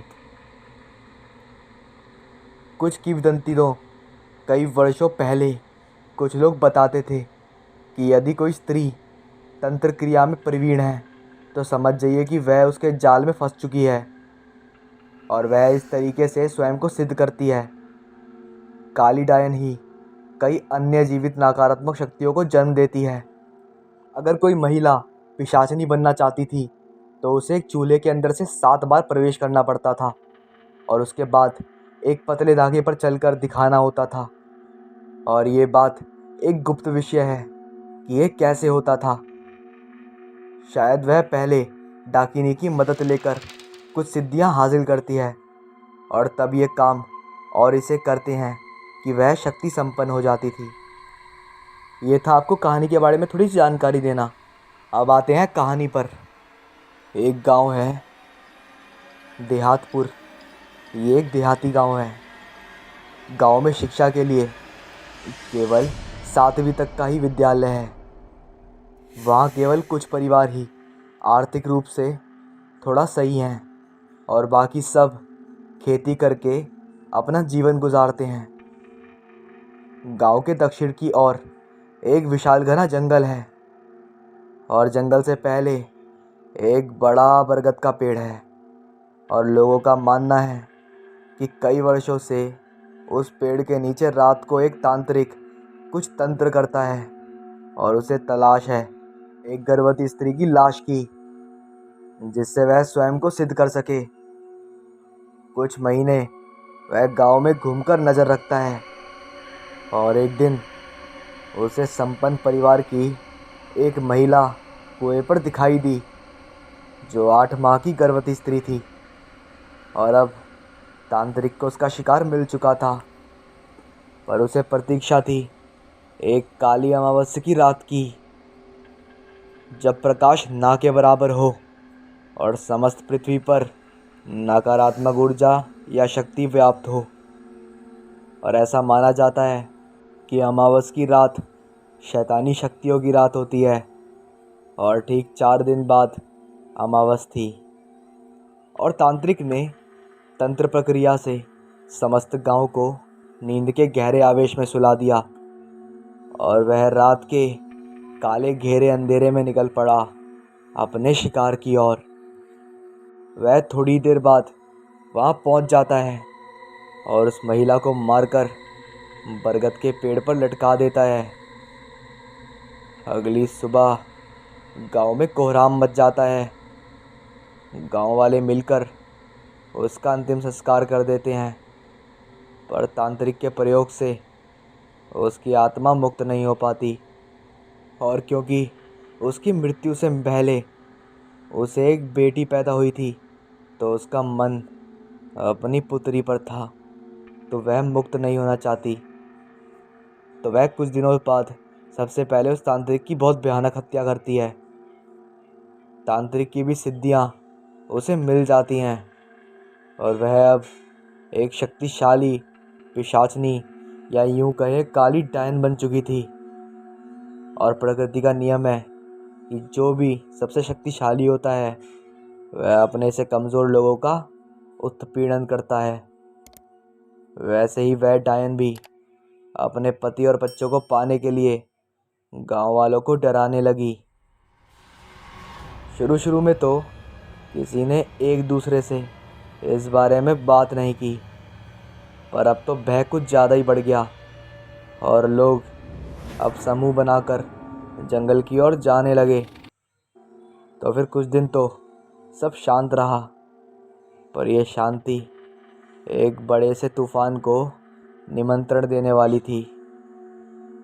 कुछ किंवदंतियों कई वर्षों पहले कुछ लोग बताते थे कि यदि कोई स्त्री तंत्र क्रिया में प्रवीण है तो समझ जाइए कि वह उसके जाल में फंस चुकी है और वह इस तरीके से स्वयं को सिद्ध करती है। काली डायन ही कई अन्य जीवित नकारात्मक शक्तियों को जन्म देती है। अगर कोई महिला पिशाचिनी बनना चाहती थी तो उसे एक चूल्हे के अंदर से 7 बार प्रवेश करना पड़ता था और उसके बाद एक पतले धागे पर चलकर दिखाना होता था। और ये बात एक गुप्त विषय है कि ये कैसे होता था। शायद वह पहले डाकिनी की मदद लेकर कुछ सिद्धियां हासिल करती है और तब ये काम और इसे करते हैं कि वह शक्ति संपन्न हो जाती थी। ये था आपको कहानी के बारे में थोड़ी सी जानकारी देना। अब आते हैं कहानी पर। एक गांव है देहातपुर। ये एक देहाती गांव है। गांव में शिक्षा के लिए केवल 7वीं तक का ही विद्यालय है। वहाँ केवल कुछ परिवार ही आर्थिक रूप से थोड़ा सही हैं और बाकी सब खेती करके अपना जीवन गुजारते हैं। गांव के दक्षिण की ओर एक विशाल घना जंगल है और जंगल से पहले एक बड़ा बरगद का पेड़ है और लोगों का मानना है कि कई वर्षों से उस पेड़ के नीचे रात को एक तांत्रिक कुछ तंत्र करता है और उसे तलाश है एक गर्भवती स्त्री की लाश की, जिससे वह स्वयं को सिद्ध कर सके। कुछ महीने वह गांव में घूमकर नजर रखता है और एक दिन उसे संपन्न परिवार की एक महिला कुएं पर दिखाई दी जो 8 माह की गर्भवती स्त्री थी और अब तांत्रिक को उसका शिकार मिल चुका था। पर उसे प्रतीक्षा थी एक काली अमावस्या की रात की, जब प्रकाश ना के बराबर हो और समस्त पृथ्वी पर नकारात्मक ऊर्जा या शक्ति व्याप्त हो। और ऐसा माना जाता है कि अमावस की रात शैतानी शक्तियों की रात होती है और ठीक 4 दिन बाद अमावस थी और तांत्रिक ने तंत्र प्रक्रिया से समस्त गांव को नींद के गहरे आवेश में सुला दिया। और वह रात के काले घेरे अंधेरे में निकल पड़ा अपने शिकार की ओर। वह थोड़ी देर बाद वहां पहुंच जाता है और उस महिला को मारकर बरगद के पेड़ पर लटका देता है। अगली सुबह गांव में कोहराम मच जाता है। गांव वाले मिलकर उसका अंतिम संस्कार कर देते हैं, पर तांत्रिक के प्रयोग से उसकी आत्मा मुक्त नहीं हो पाती। और क्योंकि उसकी मृत्यु से पहले उसे एक बेटी पैदा हुई थी, तो उसका मन अपनी पुत्री पर था, तो वह मुक्त नहीं होना चाहती। तो वह कुछ दिनों बाद सबसे पहले उस तांत्रिक की बहुत भयानक हत्या करती है। तांत्रिक की भी सिद्धियां उसे मिल जाती हैं और वह अब एक शक्तिशाली पिशाचनी या यूं कहे काली डायन बन चुकी थी। और प्रकृति का नियम है कि जो भी सबसे शक्तिशाली होता है वह अपने से कमज़ोर लोगों का उत्पीड़न करता है। वैसे ही वह डायन भी अपने पति और बच्चों को पाने के लिए गांव वालों को डराने लगी। शुरू शुरू में तो किसी ने एक दूसरे से इस बारे में बात नहीं की, पर अब तो भय कुछ ज़्यादा ही बढ़ गया और लोग अब समूह बनाकर जंगल की ओर जाने लगे। तो फिर कुछ दिन तो सब शांत रहा, पर यह शांति एक बड़े से तूफान को निमंत्रण देने वाली थी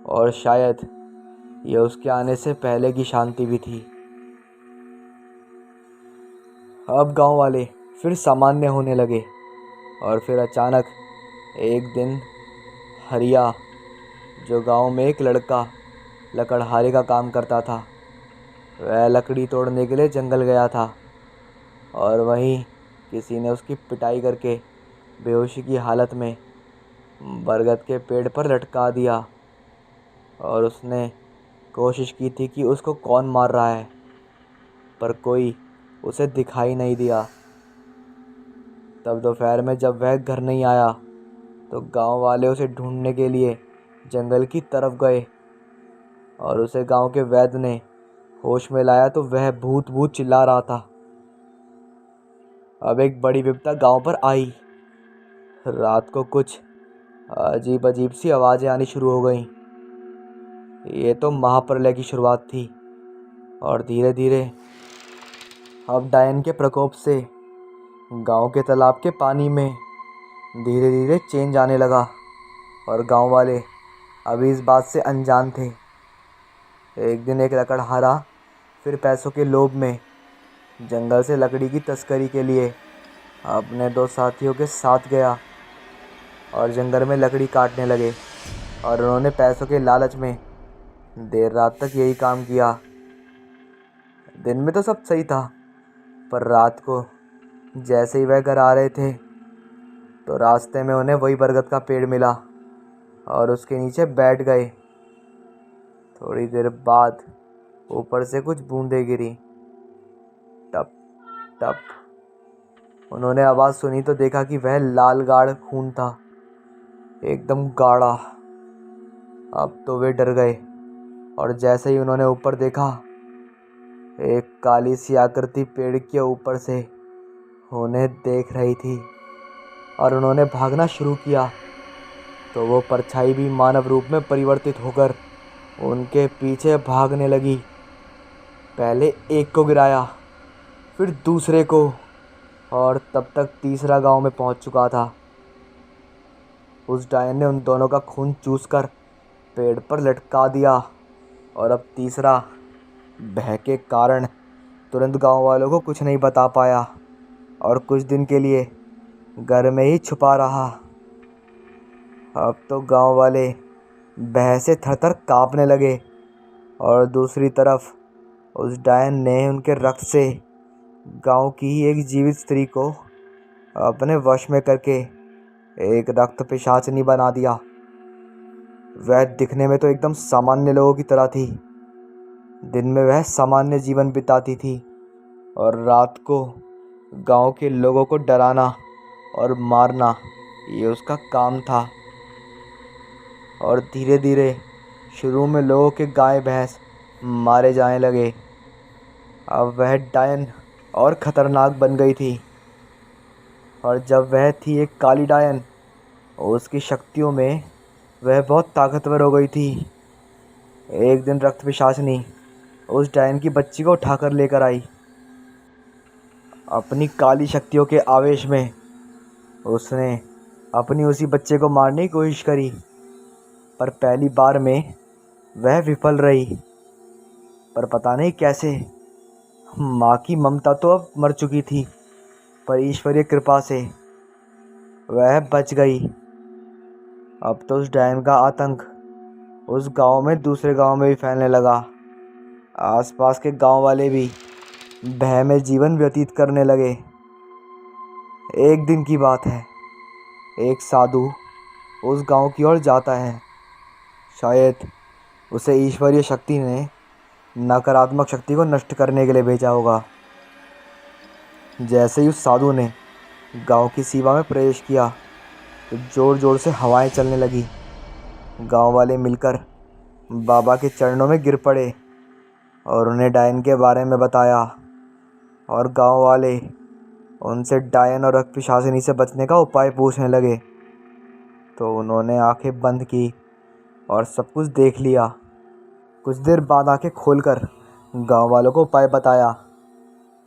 और शायद यह उसके आने से पहले की शांति भी थी। अब गांव वाले फिर सामान्य होने लगे और फिर अचानक एक दिन हरिया, जो गांव में एक लड़का लकड़हारे का काम करता था, वह लकड़ी तोड़ने के लिए जंगल गया था और वहीं किसी ने उसकी पिटाई करके बेहोशी की हालत में बरगद के पेड़ पर लटका दिया। और उसने कोशिश की थी कि उसको कौन मार रहा है, पर कोई उसे दिखाई नहीं दिया। तब दोपहर में जब वह घर नहीं आया तो गांव वाले उसे ढूंढने के लिए जंगल की तरफ गए और उसे गांव के वैद्य ने होश में लाया तो वह भूत भूत चिल्ला रहा था। अब एक बड़ी विपदा गांव पर आई। रात को कुछ अजीब अजीब सी आवाज़ें आनी शुरू हो गईं। ये तो महाप्रलय की शुरुआत थी और धीरे धीरे अब डायन के प्रकोप से गांव के तालाब के पानी में धीरे धीरे चेंज आने लगा और गांव वाले अभी इस बात से अनजान थे। एक दिन एक लकड़हारा फिर पैसों के लोभ में जंगल से लकड़ी की तस्करी के लिए अपने दो साथियों के साथ गया और जंगल में लकड़ी काटने लगे और उन्होंने पैसों के लालच में देर रात तक यही काम किया। दिन में तो सब सही था, पर रात को जैसे ही वह घर आ रहे थे तो रास्ते में उन्हें वही बरगद का पेड़ मिला और उसके नीचे बैठ गए। थोड़ी देर बाद ऊपर से कुछ बूंदें गिरी, टप टप। उन्होंने आवाज़ सुनी तो देखा कि वह लाल गाढ़ खून था, एकदम गाढ़ा। अब तो वे डर गए और जैसे ही उन्होंने ऊपर देखा, एक काली सी आकृति पेड़ के ऊपर से उन्हें देख रही थी और उन्होंने भागना शुरू किया तो वो परछाई भी मानव रूप में परिवर्तित होकर उनके पीछे भागने लगी। पहले एक को गिराया, फिर दूसरे को, और तब तक तीसरा गांव में पहुंच चुका था। उस डायन ने उन दोनों का खून चूसकर पेड़ पर लटका दिया और अब तीसरा भय के कारण तुरंत गांव वालों को कुछ नहीं बता पाया और कुछ दिन के लिए घर में ही छुपा रहा। अब तो गांव वाले भय से थरथर कांपने लगे और दूसरी तरफ उस डायन ने उनके रक्त से गांव की ही एक जीवित स्त्री को अपने वश में करके एक रक्त पिशाचनी बना दिया। वह दिखने में तो एकदम सामान्य लोगों की तरह थी। दिन में वह सामान्य जीवन बिताती थी और रात को गांव के लोगों को डराना और मारना ये उसका काम था। और धीरे धीरे शुरू में लोगों के गाय भैंस मारे जाने लगे। अब वह डायन और ख़तरनाक बन गई थी। और जब वह थी एक काली डायन, उसकी शक्तियों में वह बहुत ताकतवर हो गई थी। एक दिन रक्त पिशाचिनी उस डायन की बच्ची को उठाकर लेकर आई। अपनी काली शक्तियों के आवेश में उसने अपनी उसी बच्चे को मारने की कोशिश करी, पर पहली बार में वह विफल रही। पर पता नहीं कैसे माँ की ममता तो अब मर चुकी थी, पर ईश्वरीय कृपा से वह बच गई। अब तो उस डायन का आतंक उस गांव में दूसरे गांव में भी फैलने लगा। आसपास के गांव वाले भी भय में जीवन व्यतीत करने लगे। एक दिन की बात है, एक साधु उस गांव की ओर जाता है। शायद उसे ईश्वरीय शक्ति ने नकारात्मक शक्ति को नष्ट करने के लिए भेजा होगा। जैसे ही उस साधु ने गांव की सीमा में प्रवेश किया तो ज़ोर ज़ोर से हवाएं चलने लगी। गांव वाले मिलकर बाबा के चरणों में गिर पड़े और उन्हें डायन के बारे में बताया। और गांव वाले उनसे डायन और रक्त पिशाचिनी से बचने का उपाय पूछने लगे। तो उन्होंने आंखें बंद की और सब कुछ देख लिया। कुछ देर बाद आंखें खोलकर गांव वालों को उपाय बताया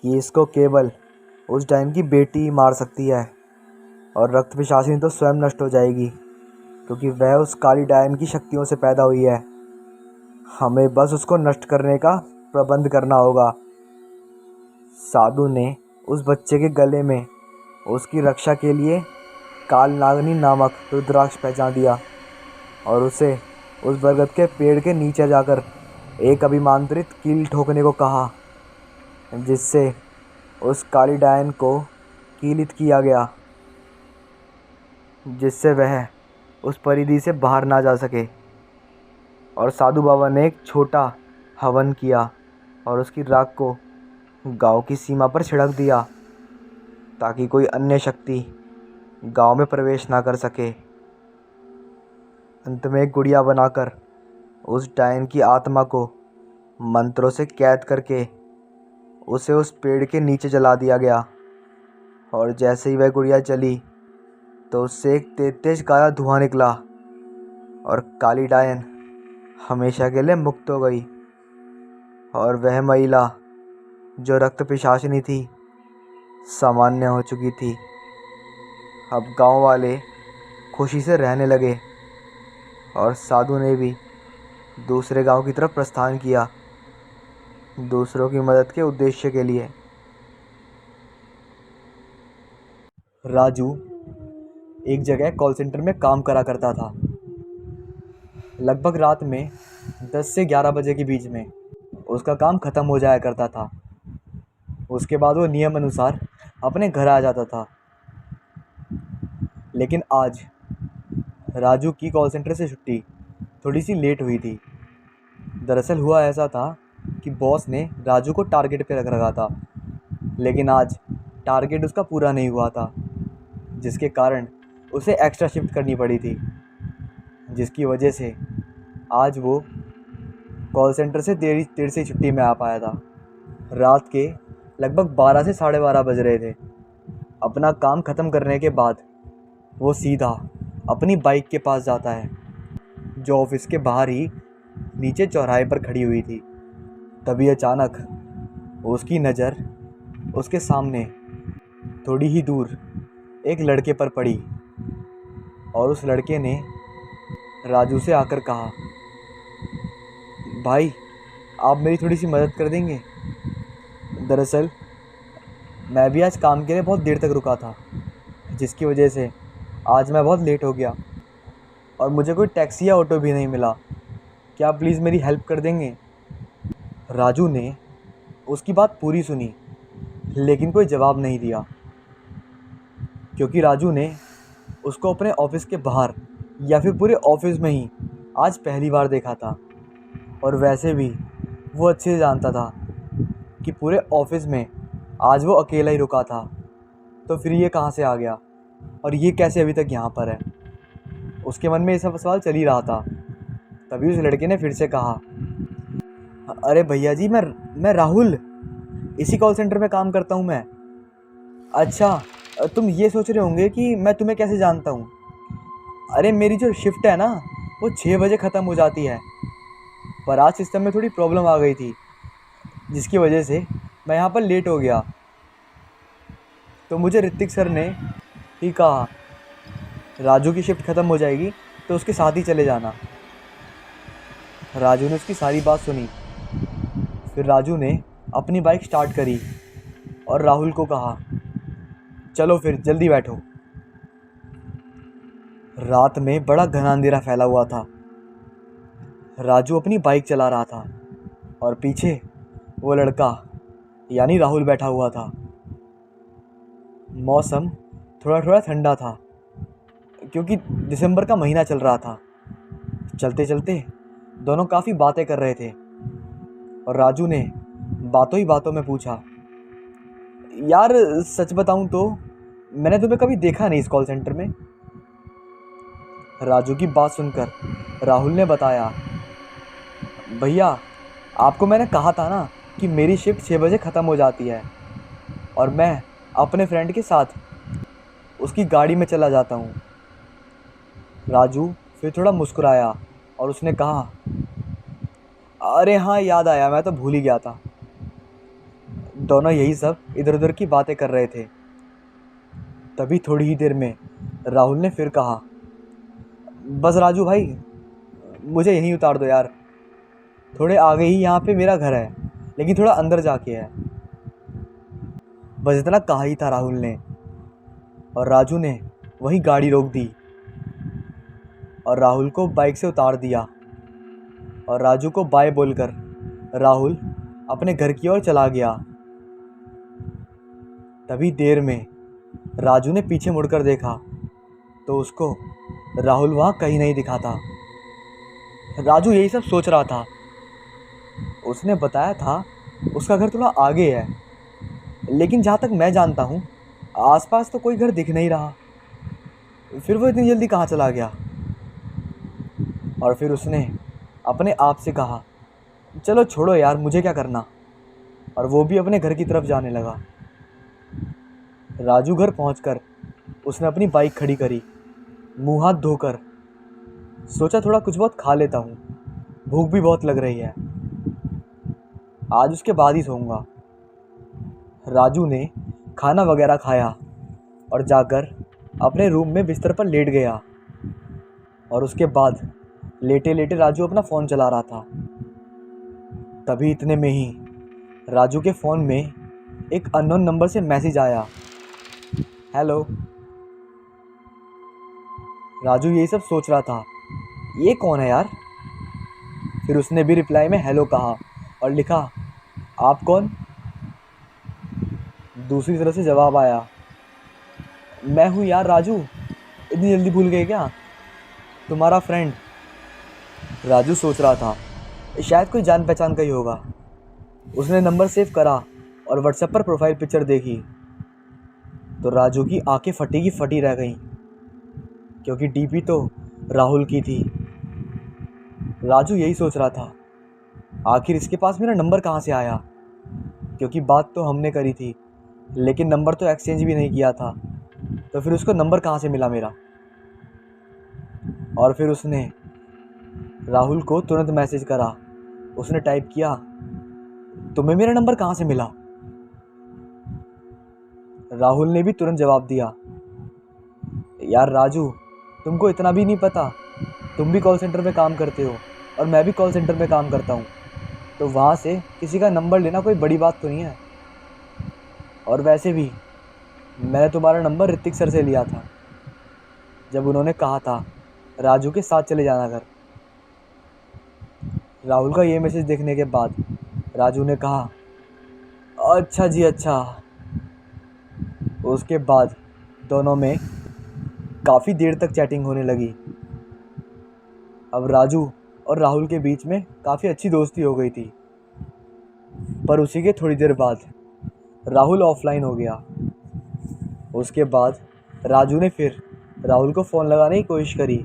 कि इसको केवल उस डायन की बेटी ही मार सकती है, और रक्त पिशाचिनी तो स्वयं नष्ट हो जाएगी क्योंकि वह उस काली डायन की शक्तियों से पैदा हुई है। हमें बस उसको नष्ट करने का प्रबंध करना होगा। साधु ने उस बच्चे के गले में उसकी रक्षा के लिए काल नागनी नामक रुद्राक्ष पहचान दिया और उसे उस बरगद के पेड़ के नीचे जाकर एक अभिमांत्रित कील ठोकने को कहा, जिससे उस काली डायन को कीलित किया गया, जिससे वह उस परिधि से बाहर ना जा सके। और साधु बाबा ने एक छोटा हवन किया और उसकी राख को गांव की सीमा पर छिड़क दिया ताकि कोई अन्य शक्ति गांव में प्रवेश ना कर सके। अंत में एक गुड़िया बनाकर उस डायन की आत्मा को मंत्रों से कैद करके उसे उस पेड़ के नीचे जला दिया गया। और जैसे ही वह गुड़िया जली तो उससे एक तेज काला धुआं निकला और काली डायन हमेशा के लिए मुक्त हो गई। और वह महिला जो रक्त पिशाचिनी थी सामान्य हो चुकी थी। अब गांव वाले खुशी से रहने लगे और साधु ने भी दूसरे गांव की तरफ प्रस्थान किया, दूसरों की मदद के उद्देश्य के लिए। राजू एक जगह कॉल सेंटर में काम करा करता था। लगभग रात में 10 से 11 बजे के बीच में उसका काम ख़त्म हो जाया करता था। उसके बाद वो नियम अनुसार अपने घर आ जाता था। लेकिन आज राजू की कॉल सेंटर से छुट्टी थोड़ी सी लेट हुई थी। दरअसल हुआ ऐसा था कि बॉस ने राजू को टारगेट पे रख रखा था, लेकिन आज टारगेट उसका पूरा नहीं हुआ था, जिसके कारण उसे एक्स्ट्रा शिफ्ट करनी पड़ी थी, जिसकी वजह से आज वो कॉल सेंटर से देर से छुट्टी में आ पाया था। रात के लगभग 12 से 12:30 बज रहे थे। अपना काम ख़त्म करने के बाद वो सीधा अपनी बाइक के पास जाता है, जो ऑफिस के बाहर ही नीचे चौराहे पर खड़ी हुई थी। तभी अचानक उसकी नज़र उसके सामने थोड़ी ही दूर एक लड़के पर पड़ी और उस लड़के ने राजू से आकर कहा, भाई आप मेरी थोड़ी सी मदद कर देंगे? दरअसल मैं भी आज काम के लिए बहुत देर तक रुका था, जिसकी वजह से आज मैं बहुत लेट हो गया और मुझे कोई टैक्सी या ऑटो भी नहीं मिला। क्या आप प्लीज़ मेरी हेल्प कर देंगे? राजू ने उसकी बात पूरी सुनी, लेकिन कोई जवाब नहीं दिया, क्योंकि राजू ने उसको अपने ऑफिस के बाहर या फिर पूरे ऑफिस में ही आज पहली बार देखा था। और वैसे भी वो अच्छे से जानता था कि पूरे ऑफिस में आज वो अकेला ही रुका था, तो फिर ये कहाँ से आ गया और ये कैसे अभी तक यहाँ पर है? उसके मन में ये सब सवाल चल ही रहा था। तभी उस लड़के ने फिर से कहा, अरे भैया जी, मैं राहुल, इसी कॉल सेंटर में काम करता हूँ मैं। अच्छा, तुम ये सोच रहे होंगे कि मैं तुम्हें कैसे जानता हूँ। अरे मेरी जो शिफ्ट है ना, वो 6 बजे ख़त्म हो जाती है, पर आज सिस्टम में थोड़ी प्रॉब्लम आ गई थी, जिसकी वजह से मैं यहाँ पर लेट हो गया। तो मुझे ऋतिक सर ने ही कहा, राजू की शिफ्ट ख़त्म हो जाएगी तो उसके साथ ही चले जाना। राजू ने उसकी सारी बात सुनी। फिर राजू ने अपनी बाइक स्टार्ट करी और राहुल को कहा, चलो फिर जल्दी बैठो। रात में बड़ा घना अंधेरा फैला हुआ था। राजू अपनी बाइक चला रहा था और पीछे वो लड़का यानी राहुल बैठा हुआ था। मौसम थोड़ा थोड़ा ठंडा था, क्योंकि दिसंबर का महीना चल रहा था। चलते चलते दोनों काफ़ी बातें कर रहे थे और राजू ने बातों ही बातों में पूछा, यार सच बताऊं तो मैंने तुम्हें कभी देखा नहीं इस कॉल सेंटर में। राजू की बात सुनकर राहुल ने बताया, भैया आपको मैंने कहा था ना कि मेरी शिफ्ट 6 बजे ख़त्म हो जाती है और मैं अपने फ्रेंड के साथ उसकी गाड़ी में चला जाता हूँ। राजू फिर थोड़ा मुस्कुराया और उसने कहा, अरे हाँ याद आया, मैं तो भूल ही गया था। दोनों यही सब इधर उधर की बातें कर रहे थे। तभी थोड़ी ही देर में राहुल ने फिर कहा, बस राजू भाई, मुझे यहीं उतार दो यार, थोड़े आगे ही यहाँ पे मेरा घर है, लेकिन थोड़ा अंदर जाके है। बस इतना कहा ही था राहुल ने और राजू ने वहीं गाड़ी रोक दी और राहुल को बाइक से उतार दिया और राजू को बाय बोलकर राहुल अपने घर की ओर चला गया। तभी देर में राजू ने पीछे मुड़कर देखा तो उसको राहुल वहाँ कहीं नहीं दिखा था। राजू यही सब सोच रहा था। उसने बताया था उसका घर थोड़ा आगे है, लेकिन जहाँ तक मैं जानता हूँ आसपास तो कोई घर दिख नहीं रहा। फिर वो इतनी जल्दी कहाँ चला गया। और फिर उसने अपने आप से कहा, चलो छोड़ो यार, मुझे क्या करना। और वो भी अपने घर की तरफ जाने लगा। राजू घर पहुंचकर उसने अपनी बाइक खड़ी करी, मुंह हाथ धोकर सोचा थोड़ा कुछ बहुत खा लेता हूँ, भूख भी बहुत लग रही है, आज उसके बाद ही सोऊंगा। राजू ने खाना वगैरह खाया और जाकर अपने रूम में बिस्तर पर लेट गया। और उसके बाद लेटे लेटे राजू अपना फ़ोन चला रहा था। तभी इतने में ही राजू के फ़ोन में एक अननोन नंबर से मैसेज आया, हेलो। राजू यही सब सोच रहा था, ये कौन है यार। फिर उसने भी रिप्लाई में हेलो कहा और लिखा, आप कौन। दूसरी तरफ से जवाब आया, मैं हूँ यार राजू, इतनी जल्दी भूल गए क्या, तुम्हारा फ्रेंड। राजू सोच रहा था शायद कोई जान पहचान का ही होगा। उसने नंबर सेव करा और व्हाट्सएप पर प्रोफाइल पिक्चर देखी तो राजू की आंखें फटी की फटी रह गईं, क्योंकि डीपी तो राहुल की थी। राजू यही सोच रहा था, आखिर इसके पास मेरा नंबर कहाँ से आया, क्योंकि बात तो हमने करी थी लेकिन नंबर तो एक्सचेंज भी नहीं किया था, तो फिर उसको नंबर कहाँ से मिला मेरा। और फिर उसने राहुल को तुरंत मैसेज करा। उसने टाइप किया, तुम्हें मेरा नंबर कहाँ से मिला। राहुल ने भी तुरंत जवाब दिया, यार राजू, तुमको इतना भी नहीं पता, तुम भी कॉल सेंटर में काम करते हो और मैं भी कॉल सेंटर में काम करता हूँ, तो वहाँ से किसी का नंबर लेना कोई बड़ी बात तो नहीं है। और वैसे भी मैंने तुम्हारा नंबर ऋतिक सर से लिया था, जब उन्होंने कहा था राजू के साथ चले जाना घर। राहुल का ये मैसेज देखने के बाद राजू ने कहा, अच्छा जी अच्छा। उसके बाद दोनों में काफ़ी देर तक चैटिंग होने लगी। अब राजू और राहुल के बीच में काफ़ी अच्छी दोस्ती हो गई थी। पर उसी के थोड़ी देर बाद राहुल ऑफलाइन हो गया। उसके बाद राजू ने फिर राहुल को फ़ोन लगाने की कोशिश करी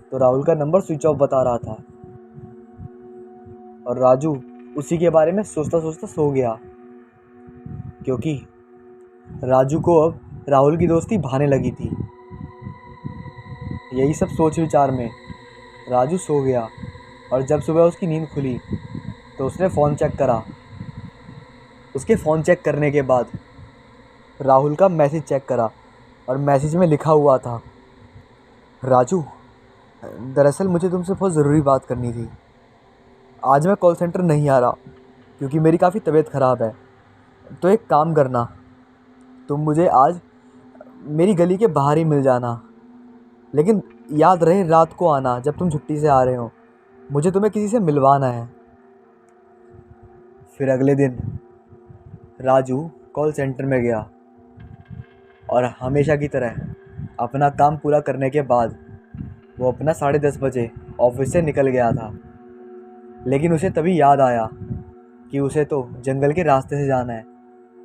तो राहुल का नंबर स्विच ऑफ बता रहा था। और राजू उसी के बारे में सोचता सोचता सो गया, क्योंकि राजू को अब राहुल की दोस्ती भाने लगी थी। यही सब सोच विचार में राजू सो गया, और जब सुबह उसकी नींद खुली तो उसने फ़ोन चेक करा। उसके फ़ोन चेक करने के बाद राहुल का मैसेज चेक करा, और मैसेज में लिखा हुआ था, राजू, दरअसल मुझे तुमसे बहुत ज़रूरी बात करनी थी। आज मैं कॉल सेंटर नहीं आ रहा क्योंकि मेरी काफ़ी तबीयत ख़राब है। तो एक काम करना, तुम मुझे आज मेरी गली के बाहर ही मिल जाना, लेकिन याद रहे रात को आना जब तुम छुट्टी से आ रहे हो। मुझे तुम्हें किसी से मिलवाना है। फिर अगले दिन राजू कॉल सेंटर में गया, और हमेशा की तरह अपना काम पूरा करने के बाद वो अपना 10:30 बजे ऑफिस से निकल गया था। लेकिन उसे तभी याद आया कि उसे तो जंगल के रास्ते से जाना है,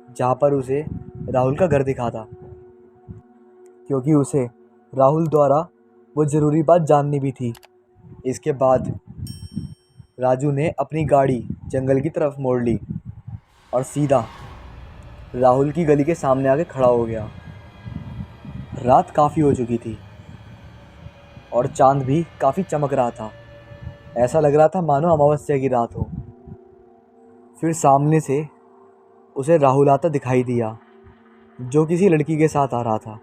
जहाँ पर उसे राहुल का घर दिखा था, क्योंकि उसे राहुल द्वारा वो ज़रूरी बात जाननी भी थी। इसके बाद राजू ने अपनी गाड़ी जंगल की तरफ मोड़ ली और सीधा राहुल की गली के सामने आके खड़ा हो गया। रात काफ़ी हो चुकी थी और चांद भी काफ़ी चमक रहा था। ऐसा लग रहा था मानो अमावस्या की रात हो। फिर सामने से उसे राहुल आता दिखाई दिया, जो किसी लड़की के साथ आ रहा था।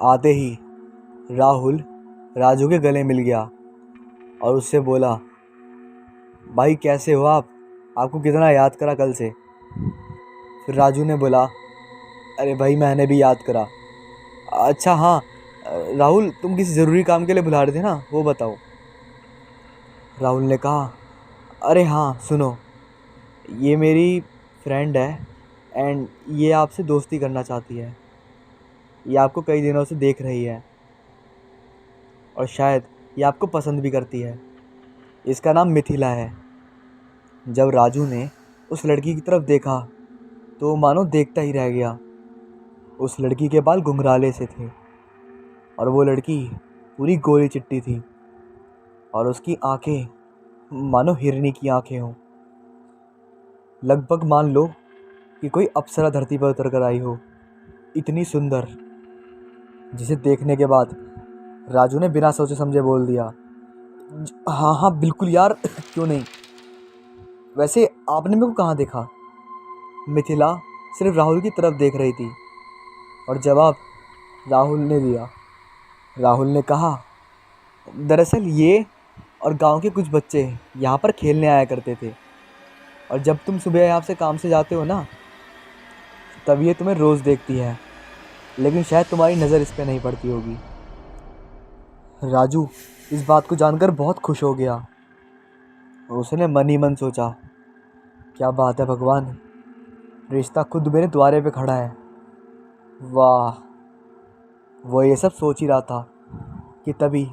आते ही राहुल राजू के गले मिल गया और उससे बोला, भाई कैसे हो आप? आपको कितना याद करा कल से। फिर राजू ने बोला, अरे भाई मैंने भी याद करा। अच्छा हाँ राहुल, तुम किसी ज़रूरी काम के लिए बुला रहे थे ना, वो बताओ। राहुल ने कहा, अरे हाँ सुनो, ये मेरी फ्रेंड है एंड ये आपसे दोस्ती करना चाहती है। ये आपको कई दिनों से देख रही है और शायद ये आपको पसंद भी करती है। इसका नाम मिथिला है। जब राजू ने उस लड़की की तरफ देखा तो मानो देखता ही रह गया। उस लड़की के बाल घुंघराले से थे और वो लड़की पूरी गोरी चिट्टी थी, और उसकी आंखें मानो हिरनी की आंखें हों। लगभग मान लो कि कोई अप्सरा धरती पर उतर कर आई हो, इतनी सुंदर, जिसे देखने के बाद राजू ने बिना सोचे समझे बोल दिया, हाँ हाँ बिल्कुल यार, क्यों नहीं। वैसे आपने मेरे को कहाँ देखा? मिथिला सिर्फ राहुल की तरफ देख रही थी और जवाब राहुल ने दिया। राहुल ने कहा, दरअसल ये और गांव के कुछ बच्चे यहाँ पर खेलने आया करते थे, और जब तुम सुबह यहाँ से काम से जाते हो ना, तब ये तुम्हें रोज़ देखती है, लेकिन शायद तुम्हारी नज़र इस पर नहीं पड़ती होगी। राजू इस बात को जानकर बहुत खुश हो गया। उसने मन ही मन सोचा, क्या बात है भगवान, रिश्ता खुद मेरे द्वारे पे खड़ा है। वाह। वो ये सब सोच ही रहा था कि तभी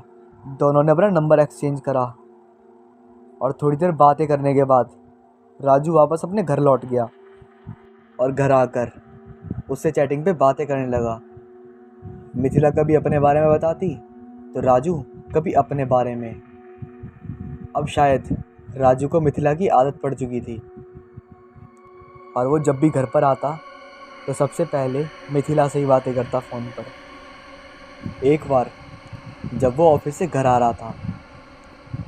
दोनों ने अपना नंबर एक्सचेंज करा, और थोड़ी देर बातें करने के बाद राजू वापस अपने घर लौट गया और घर आकर उससे चैटिंग पे बातें करने लगा। मिथिला कभी अपने बारे में बताती तो राजू कभी अपने बारे में। अब शायद राजू को मिथिला की आदत पड़ चुकी थी, और वो जब भी घर पर आता तो सबसे पहले मिथिला से ही बातें करता फ़ोन पर। एक बार जब वो ऑफिस से घर आ रहा था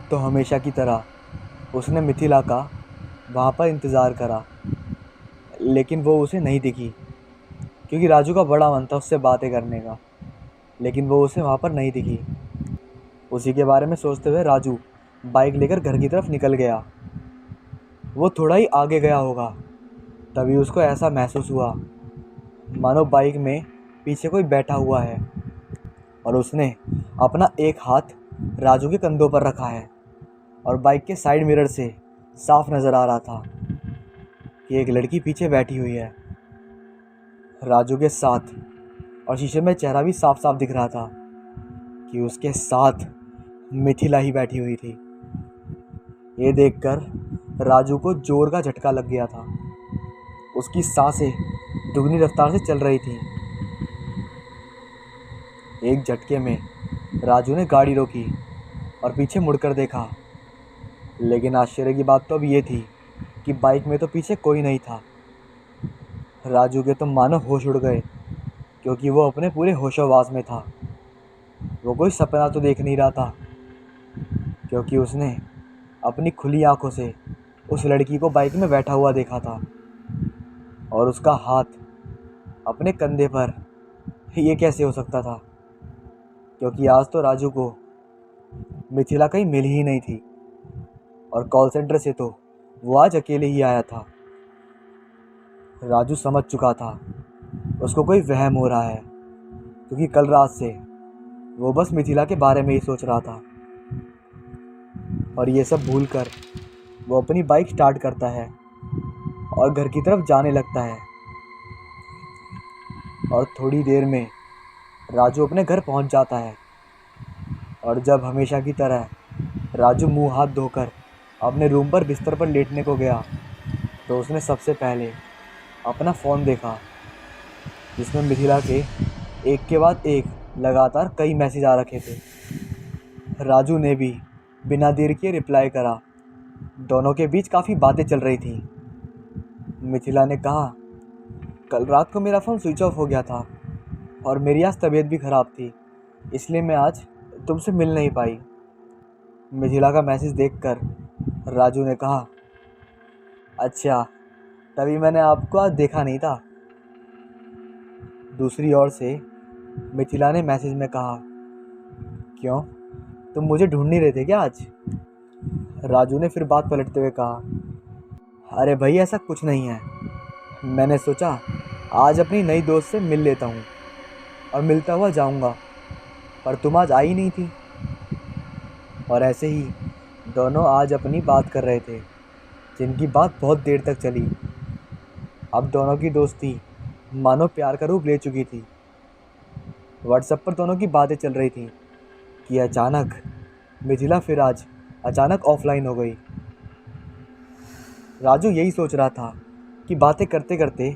तो हमेशा की तरह उसने मिथिला का वहाँ पर इंतज़ार करा, लेकिन वो उसे नहीं दिखी, क्योंकि राजू का बड़ा मन था उससे बातें करने का, लेकिन वो उसे वहाँ पर नहीं दिखी। उसी के बारे में सोचते हुए राजू बाइक लेकर घर की तरफ निकल गया। वो थोड़ा ही आगे गया होगा, तभी उसको ऐसा महसूस हुआ मानो बाइक में पीछे कोई बैठा हुआ है, और उसने अपना एक हाथ राजू के कंधों पर रखा है, और बाइक के साइड मिरर से साफ नज़र आ रहा था कि एक लड़की पीछे बैठी हुई है राजू के साथ, और शीशे में चेहरा भी साफ साफ दिख रहा था कि उसके साथ मिथिला ही बैठी हुई थी। ये देखकर राजू को जोर का झटका लग गया था। उसकी सांसें दुगनी रफ्तार से चल रही थी। एक झटके में राजू ने गाड़ी रोकी और पीछे मुड़कर देखा लेकिन आश्चर्य की बात तो अब ये थी कि बाइक में तो पीछे कोई नहीं था। राजू के तो मानो होश उड़ गए, क्योंकि वो अपने पूरे होशोवास में था। वो कोई सपना तो देख नहीं रहा था, क्योंकि उसने अपनी खुली आंखों से उस लड़की को बाइक में बैठा हुआ देखा था, और उसका हाथ अपने कंधे पर। ये कैसे हो सकता था, क्योंकि आज तो राजू को मिथिला कहीं मिल ही नहीं थी, और कॉल सेंटर से तो वो आज अकेले ही आया था। राजू समझ चुका था उसको कोई वहम हो रहा है, क्योंकि कल रात से वो बस मिथिला के बारे में ही सोच रहा था। और ये सब भूलकर वो अपनी बाइक स्टार्ट करता है और घर की तरफ जाने लगता है। और थोड़ी देर में राजू अपने घर पहुंच जाता है, और जब हमेशा की तरह राजू मुंह हाथ धोकर अपने रूम पर बिस्तर पर लेटने को गया, तो उसने सबसे पहले अपना फ़ोन देखा, जिसमें मिथिला के एक के बाद एक लगातार कई मैसेज आ रखे थे। राजू ने भी बिना देर किए रिप्लाई करा। दोनों के बीच काफ़ी बातें चल रही थी। मिथिला ने कहा, कल रात को मेरा फ़ोन स्विच ऑफ हो गया था और मेरी आज तबीयत भी ख़राब थी, इसलिए मैं आज तुमसे मिल नहीं पाई। मिथिला का मैसेज देखकर राजू ने कहा, अच्छा, तभी मैंने आपको आज देखा नहीं था। दूसरी ओर से मिथिला ने मैसेज में कहा, क्यों, तुम मुझे ढूंढ नहीं रहे थे क्या आज? राजू ने फिर बात पलटते हुए कहा, अरे भाई, ऐसा कुछ नहीं है। मैंने सोचा आज अपनी नई दोस्त से मिल लेता हूँ और मिलता हुआ जाऊँगा, पर तुम आज आई नहीं थी। और ऐसे ही दोनों आज अपनी बात कर रहे थे, जिनकी बात बहुत देर तक चली। अब दोनों की दोस्ती मानो प्यार का रूप ले चुकी थी। व्हाट्सएप पर दोनों की बातें चल रही थी कि अचानक मिथिला फिर आज अचानक ऑफलाइन हो गई। राजू यही सोच रहा था कि बातें करते करते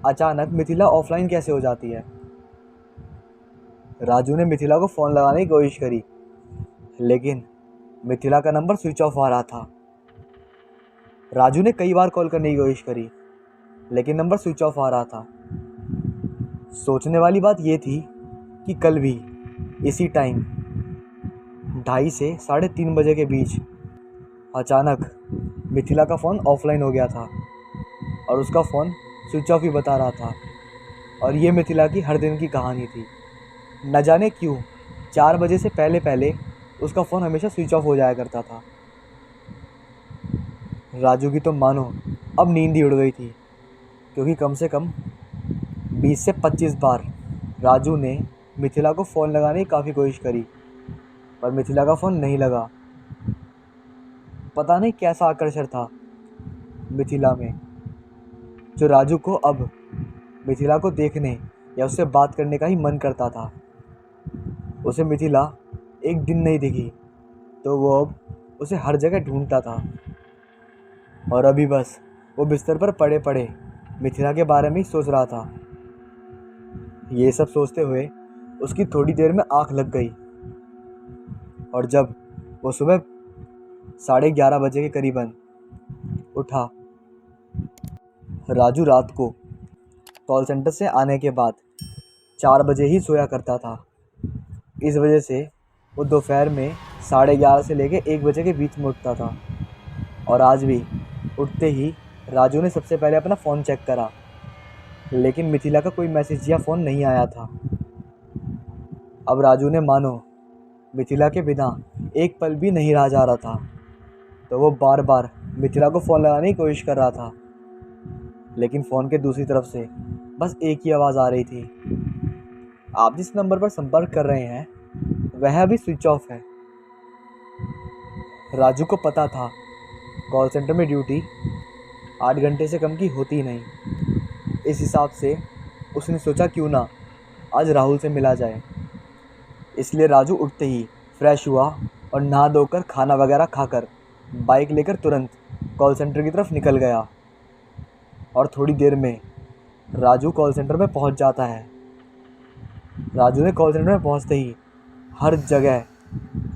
अचानक मिथिला ऑफलाइन कैसे हो जाती है। राजू ने मिथिला को फ़ोन लगाने की कोशिश करी, लेकिन मिथिला का नंबर स्विच ऑफ आ रहा था। राजू ने कई बार कॉल करने की कोशिश करी, लेकिन नंबर स्विच ऑफ आ रहा था। सोचने वाली बात यह थी कि कल भी इसी टाइम 2:30 से 3:30 बजे के बीच अचानक मिथिला का फ़ोन ऑफलाइन हो गया था, और उसका फ़ोन स्विच ऑफ ही बता रहा था। और ये मिथिला की हर दिन की कहानी थी। न जाने क्यों 4 बजे से पहले पहले उसका फ़ोन हमेशा स्विच ऑफ हो जाया करता था। राजू की तो मानो अब नींद ही उड़ गई थी, क्योंकि कम से कम 20 से 25 बार राजू ने मिथिला को फ़ोन लगाने की काफ़ी कोशिश करी, पर मिथिला का फ़ोन नहीं लगा। पता नहीं कैसा आकर्षण था मिथिला में, जो राजू को अब मिथिला को देखने या उससे बात करने का ही मन करता था। उसे मिथिला एक दिन नहीं दिखी, तो वो अब उसे हर जगह ढूंढता था। और अभी बस वो बिस्तर पर पड़े पड़े मिथिला के बारे में ही सोच रहा था। ये सब सोचते हुए उसकी थोड़ी देर में आँख लग गई, और जब वो सुबह 11:30 बजे के करीबन उठा। राजू रात को कॉल सेंटर से आने के बाद 4 बजे ही सोया करता था। इस वजह से वो दोपहर में 11:30 से लेकर 1 बजे के बीच में उठता था। और आज भी उठते ही राजू ने सबसे पहले अपना फ़ोन चेक करा, लेकिन मिथिला का कोई मैसेज या फ़ोन नहीं आया था। अब राजू ने मानो मिथिला के बिना एक पल भी नहीं रहा जा रहा था, तो वो बार बार मिथिला को फ़ोन लगाने की कोशिश कर रहा था, लेकिन फ़ोन के दूसरी तरफ से बस एक ही आवाज़ आ रही थी, आप जिस नंबर पर संपर्क कर रहे हैं वह अभी स्विच ऑफ है। राजू को पता था कॉल सेंटर में ड्यूटी 8 घंटे से कम की होती नहीं। इस हिसाब से उसने सोचा क्यों ना आज राहुल से मिला जाए। इसलिए राजू उठते ही फ्रेश हुआ और नहा धोकर खाना वगैरह खाकर बाइक लेकर तुरंत कॉल सेंटर की तरफ निकल गया। और थोड़ी देर में राजू कॉल सेंटर में पहुंच जाता है। राजू ने कॉल सेंटर में पहुंचते ही हर जगह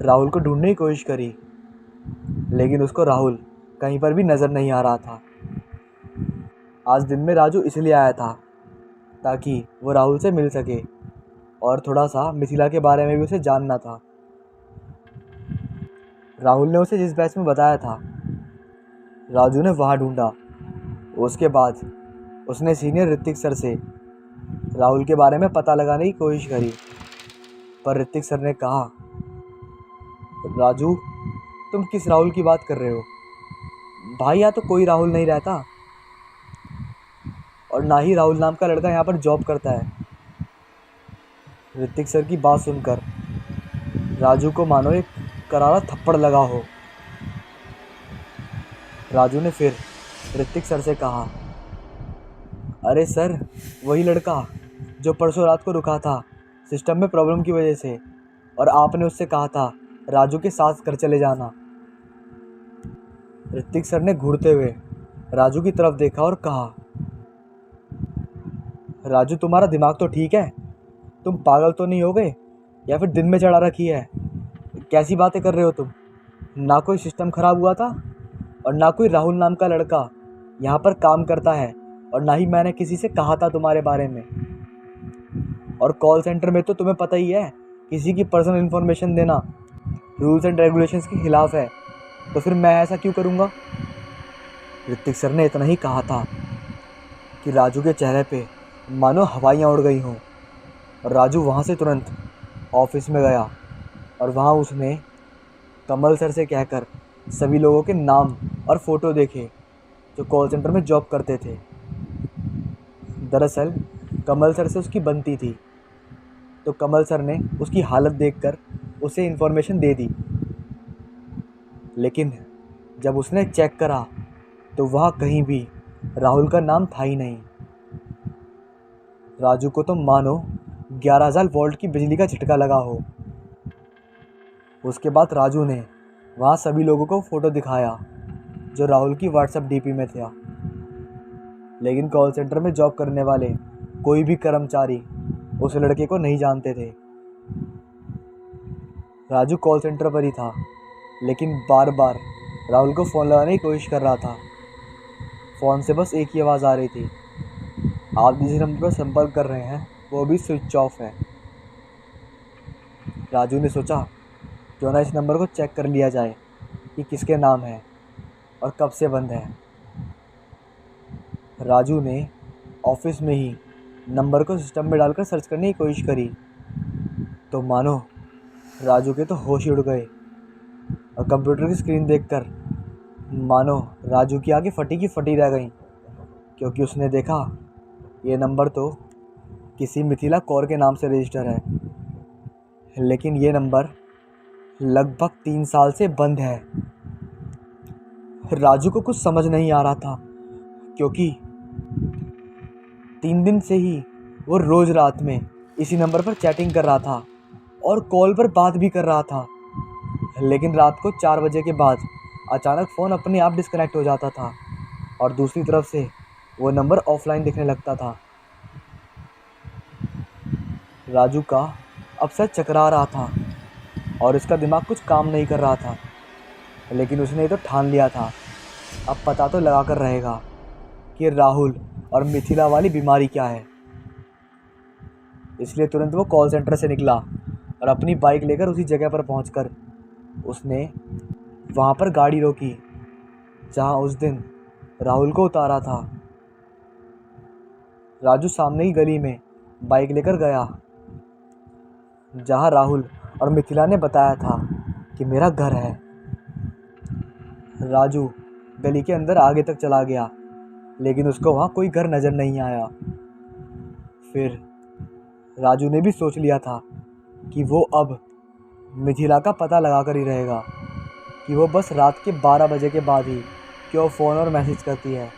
राहुल को ढूंढने की कोशिश करी, लेकिन उसको राहुल कहीं पर भी नज़र नहीं आ रहा था। आज दिन में राजू इसलिए आया था ताकि वो राहुल से मिल सके और थोड़ा सा मिथिला के बारे में भी उसे जानना था। राहुल ने उसे जिस बैच में बताया था राजू ने वहाँ ढूंढा। उसके बाद उसने सीनियर ऋतिक सर से राहुल के बारे में पता लगाने की कोशिश करी, पर ऋतिक सर ने कहा, राजू तुम किस राहुल की बात कर रहे हो भाई? यहाँ तो कोई राहुल नहीं रहता और ना ही राहुल नाम का लड़का यहाँ पर जॉब करता है। ऋतिक सर की बात सुनकर राजू को मानो एक करारा थप्पड़ लगा हो। राजू ने फिर ऋतिक सर से कहा, अरे सर, वही लड़का जो परसों रात को रुका था सिस्टम में प्रॉब्लम की वजह से, और आपने उससे कहा था राजू के साथ घर चले जाना। ऋतिक सर ने घूरते हुए राजू की तरफ देखा और कहा, राजू तुम्हारा दिमाग तो ठीक है? तुम पागल तो नहीं हो गए या फिर दिन में चढ़ा रखी है? कैसी बातें कर रहे हो तुम? ना कोई सिस्टम ख़राब हुआ था और ना कोई राहुल नाम का लड़का यहाँ पर काम करता है, और ना ही मैंने किसी से कहा था तुम्हारे बारे में। और कॉल सेंटर में तो तुम्हें पता ही है, किसी की पर्सनल इन्फॉर्मेशन देना रूल्स एंड रेगुलेशंस के खिलाफ है, तो फिर मैं ऐसा क्यों करूँगा? ऋतिक सर ने इतना ही कहा था कि राजू के चेहरे पे मानो हवाइयाँ उड़ गई हों, और राजू वहाँ से तुरंत ऑफिस में गया और वहाँ उसने कमल सर से कहकर सभी लोगों के नाम और फ़ोटो देखे जो कॉल सेंटर में जॉब करते थे। दरअसल कमल सर से उसकी बनती थी, तो कमल सर ने उसकी हालत देखकर उसे इन्फॉर्मेशन दे दी। लेकिन जब उसने चेक करा तो वहाँ कहीं भी राहुल का नाम था ही नहीं। राजू को तो मानो 11,000 वोल्ट की बिजली का झटका लगा हो। उसके बाद राजू ने वहाँ सभी लोगों को फ़ोटो दिखाया जो राहुल की व्हाट्सएप डीपी में था। लेकिन कॉल सेंटर में जॉब करने वाले कोई भी कर्मचारी उस लड़के को नहीं जानते थे। राजू कॉल सेंटर पर ही था, लेकिन बार बार राहुल को फ़ोन लगाने की कोशिश कर रहा था। फ़ोन से बस एक ही आवाज़ आ रही थी, आप जिस नंबर पर संपर्क कर रहे हैं वो भी स्विच ऑफ है। राजू ने सोचा, क्यों ना इस नंबर को चेक कर लिया जाए कि किसके नाम है और कब से बंद है। राजू ने ऑफिस में ही नंबर को सिस्टम में डालकर सर्च करने की कोशिश करी, तो मानो राजू के तो होश ही उड़ गए, और कंप्यूटर की स्क्रीन देखकर मानो राजू की आंखें फटी की फटी रह गईं, क्योंकि उसने देखा ये नंबर तो किसी मिथिला कौर के नाम से रजिस्टर है, लेकिन ये नंबर लगभग 3 साल से बंद है। राजू को कुछ समझ नहीं आ रहा था, क्योंकि 3 दिन से ही वो रोज़ रात में इसी नंबर पर चैटिंग कर रहा था और कॉल पर बात भी कर रहा था। लेकिन रात को 4 बजे के बाद अचानक फ़ोन अपने आप डिस्कनेक्ट हो जाता था और दूसरी तरफ से वो नंबर ऑफलाइन दिखने लगता था। राजू का अब सर चकरा रहा था और उसका दिमाग कुछ काम नहीं कर रहा था, लेकिन उसने ये तो ठान लिया था, अब पता तो लगा कर रहेगा कि राहुल और मिथिला वाली बीमारी क्या है। इसलिए तुरंत वो कॉल सेंटर से निकला और अपनी बाइक लेकर उसी जगह पर पहुंचकर उसने वहाँ पर गाड़ी रोकी जहाँ उस दिन राहुल को उतारा था। राजू सामने ही गली में बाइक लेकर गया जहाँ राहुल और मिथिला ने बताया था कि मेरा घर है। राजू गली के अंदर आगे तक चला गया, लेकिन उसको वहाँ कोई घर नज़र नहीं आया। फिर राजू ने भी सोच लिया था कि वो अब मिथिला का पता लगा कर ही रहेगा कि वो बस रात के 12 बजे के बाद ही क्यों फ़ोन और मैसेज करती है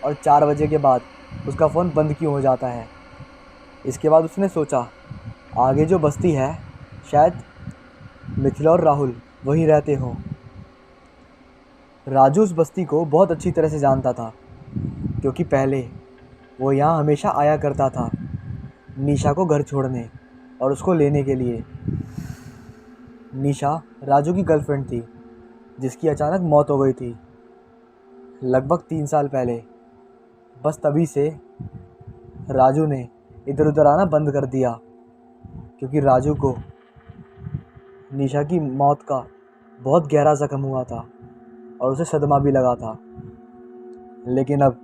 और 4 बजे के बाद उसका फ़ोन बंद क्यों हो जाता है। इसके बाद उसने सोचा, आगे जो बस्ती है शायद मिथिला और राहुल वहीं रहते हों। राजू उस बस्ती को बहुत अच्छी तरह से जानता था, क्योंकि पहले वो यहाँ हमेशा आया करता था निशा को घर छोड़ने और उसको लेने के लिए। निशा राजू की गर्लफ्रेंड थी, जिसकी अचानक मौत हो गई थी लगभग 3 साल पहले। बस तभी से राजू ने इधर उधर आना बंद कर दिया, क्योंकि राजू को निशा की मौत का बहुत गहरा जख्म हुआ था और उसे सदमा भी लगा था। लेकिन अब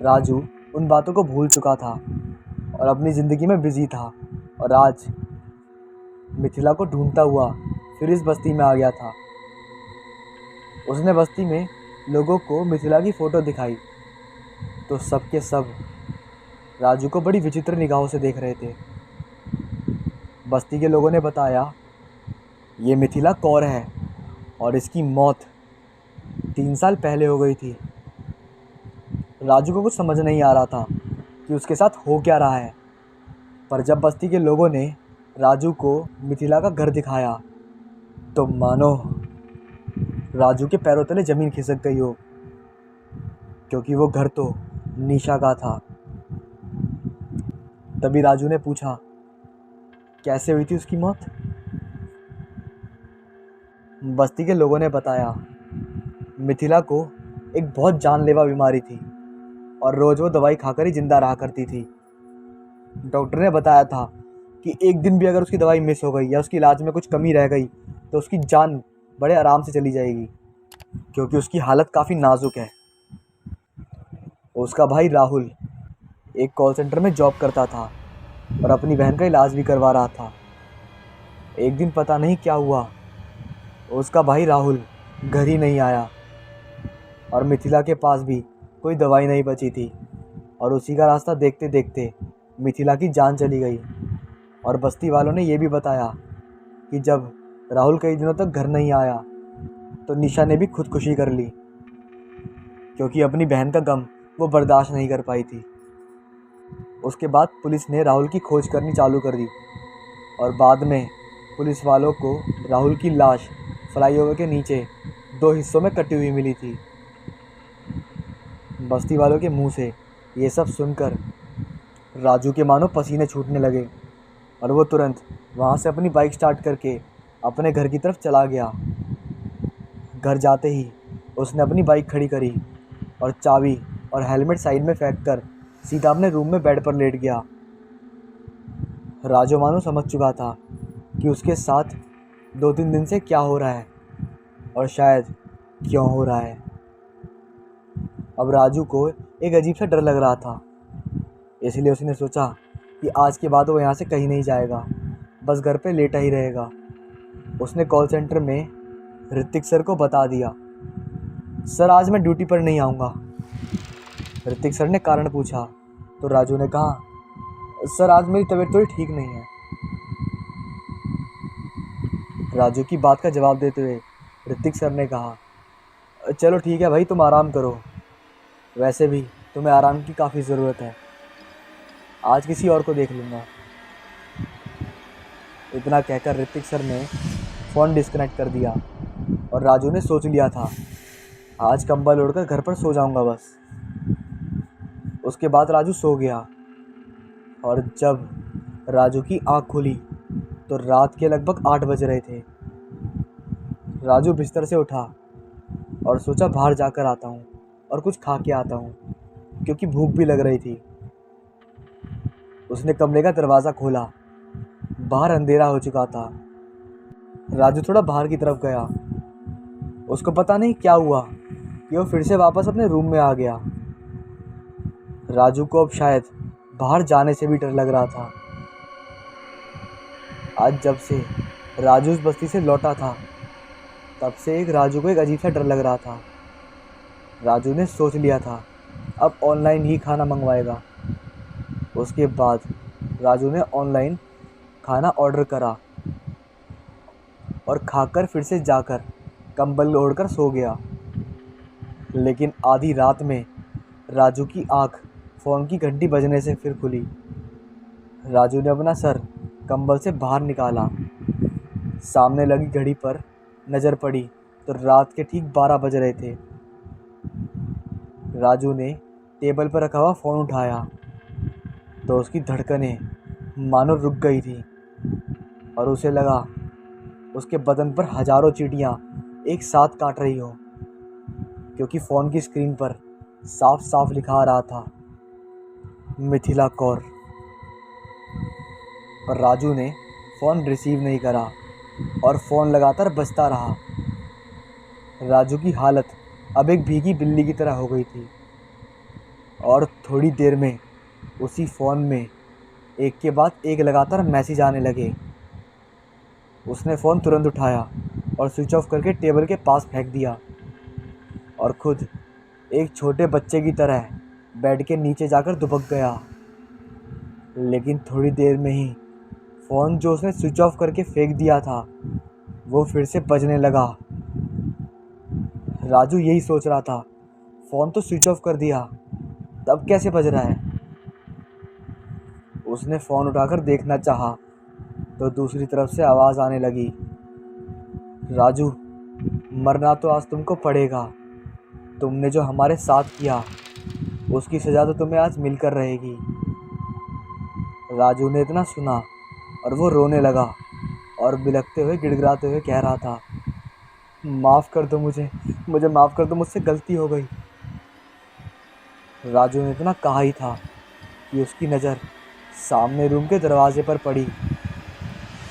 राजू उन बातों को भूल चुका था और अपनी ज़िंदगी में बिजी था, और आज मिथिला को ढूंढता हुआ फिर इस बस्ती में आ गया था। उसने बस्ती में लोगों को मिथिला की फ़ोटो दिखाई तो सबके सब राजू को बड़ी विचित्र निगाहों से देख रहे थे। बस्ती के लोगों ने बताया, ये मिथिला कौर है और इसकी मौत 3 साल पहले हो गई थी। राजू को कुछ समझ नहीं आ रहा था कि उसके साथ हो क्या रहा है, पर जब बस्ती के लोगों ने राजू को मिथिला का घर दिखाया तो मानो राजू के पैरों तले ज़मीन खिसक गई हो, क्योंकि वो घर तो निशा का था। तभी राजू ने पूछा, कैसे हुई थी उसकी मौत? बस्ती के लोगों ने बताया, मिथिला को एक बहुत जानलेवा बीमारी थी और रोज़ वो दवाई खाकर ही जिंदा रहा करती थी। डॉक्टर ने बताया था कि एक दिन भी अगर उसकी दवाई मिस हो गई या उसकी इलाज में कुछ कमी रह गई तो उसकी जान बड़े आराम से चली जाएगी, क्योंकि उसकी हालत काफ़ी नाजुक है। उसका भाई राहुल एक कॉल सेंटर में जॉब करता था और अपनी बहन का इलाज भी करवा रहा था। एक दिन पता नहीं क्या हुआ, उसका भाई राहुल घर ही नहीं आया और मिथिला के पास भी कोई दवाई नहीं बची थी, और उसी का रास्ता देखते देखते मिथिला की जान चली गई। और बस्ती वालों ने ये भी बताया कि जब राहुल कई दिनों तक घर नहीं आया तो निशा ने भी खुदकुशी कर ली, क्योंकि अपनी बहन का गम वो बर्दाश्त नहीं कर पाई थी। उसके बाद पुलिस ने राहुल की खोज करनी चालू कर दी और बाद में पुलिस वालों को राहुल की लाश फ्लाईओवर के नीचे 2 हिस्सों में कटी हुई मिली थी। बस्ती वालों के मुंह से ये सब सुनकर राजू के मानो पसीने छूटने लगे और वो तुरंत वहाँ से अपनी बाइक स्टार्ट करके अपने घर की तरफ चला गया। घर जाते ही उसने अपनी बाइक खड़ी करी और चाबी और हेलमेट साइड में फेंक कर सीधा अपने रूम में बेड पर लेट गया। राजू मानो समझ चुका था कि उसके साथ 2-3 दिन से क्या हो रहा है और शायद क्यों हो रहा है। अब राजू को एक अजीब सा डर लग रहा था, इसलिए उसने सोचा कि आज के बाद वो यहाँ से कहीं नहीं जाएगा, बस घर पे लेटा ही रहेगा। उसने कॉल सेंटर में ऋतिक सर को बता दिया, सर आज मैं ड्यूटी पर नहीं आऊँगा। ऋतिक सर ने कारण पूछा तो राजू ने कहा, सर आज मेरी तबीयत थोड़ी ठीक नहीं है। राजू की बात का जवाब देते हुए ऋतिक सर ने कहा, चलो ठीक है भाई, तुम आराम करो, वैसे भी तुम्हें आराम की काफ़ी ज़रूरत है, आज किसी और को देख लूँगा। इतना कहकर ऋतिक सर ने फ़ोन डिस्कनेक्ट कर दिया और राजू ने सोच लिया था, आज कंबल ओढ़कर घर पर सो जाऊँगा बस। उसके बाद राजू सो गया और जब राजू की आँख खुली तो रात के लगभग 8 बज रहे थे। राजू बिस्तर से उठा और सोचा बाहर जाकर आता हूँ और कुछ खा के आता हूँ, क्योंकि भूख भी लग रही थी। उसने कमरे का दरवाज़ा खोला, बाहर अंधेरा हो चुका था। राजू थोड़ा बाहर की तरफ गया। उसको पता नहीं क्या हुआ कि वो फिर से वापस अपने रूम में आ गया। राजू को अब शायद बाहर जाने से भी डर लग रहा था। आज जब से राजू उस बस्ती से लौटा था तब से राजू को एक अजीब सा डर लग रहा था। राजू ने सोच लिया था अब ऑनलाइन ही खाना मंगवाएगा। उसके बाद राजू ने ऑनलाइन खाना ऑर्डर करा और खाकर फिर से जाकर कंबल ओढ़कर सो गया। लेकिन आधी रात में राजू की आंख फ़ोन की घंटी बजने से फिर खुली। राजू ने अपना सर कंबल से बाहर निकाला। सामने लगी घड़ी पर नज़र पड़ी तो रात के ठीक 12 बज रहे थे। राजू ने टेबल पर रखा हुआ फ़ोन उठाया तो उसकी धड़कनें मानो रुक गई थी और उसे लगा उसके बदन पर हज़ारों चींटियाँ एक साथ काट रही हो, क्योंकि फ़ोन की स्क्रीन पर साफ साफ लिखा आ रहा था, मिथिला कौर। पर राजू ने फ़ोन रिसीव नहीं करा और फ़ोन लगातार बजता रहा। राजू की हालत अब एक भीगी बिल्ली की तरह हो गई थी और थोड़ी देर में उसी फ़ोन में एक के बाद एक लगातार मैसेज आने लगे। उसने फ़ोन तुरंत उठाया और स्विच ऑफ करके टेबल के पास फेंक दिया और खुद एक छोटे बच्चे की तरह बेड के नीचे जाकर दुबक गया। लेकिन थोड़ी देर में ही फ़ोन जो उसने स्विच ऑफ करके फेंक दिया था वो फिर से बजने लगा। राजू यही सोच रहा था, फ़ोन तो स्विच ऑफ कर दिया, तब कैसे बज रहा है। उसने फ़ोन उठाकर देखना चाहा तो दूसरी तरफ से आवाज़ आने लगी, राजू, मरना तो आज तुमको पड़ेगा। तुमने जो हमारे साथ किया उसकी सज़ा तो तुम्हें आज मिलकर रहेगी। राजू ने इतना सुना और वो रोने लगा और बिलखते हुए गिड़गिड़ाते हुए कह रहा था, माफ़ कर दो मुझे माफ़ कर दो, मुझसे गलती हो गई। राजू ने इतना कहा ही था कि उसकी नज़र सामने रूम के दरवाजे पर पड़ी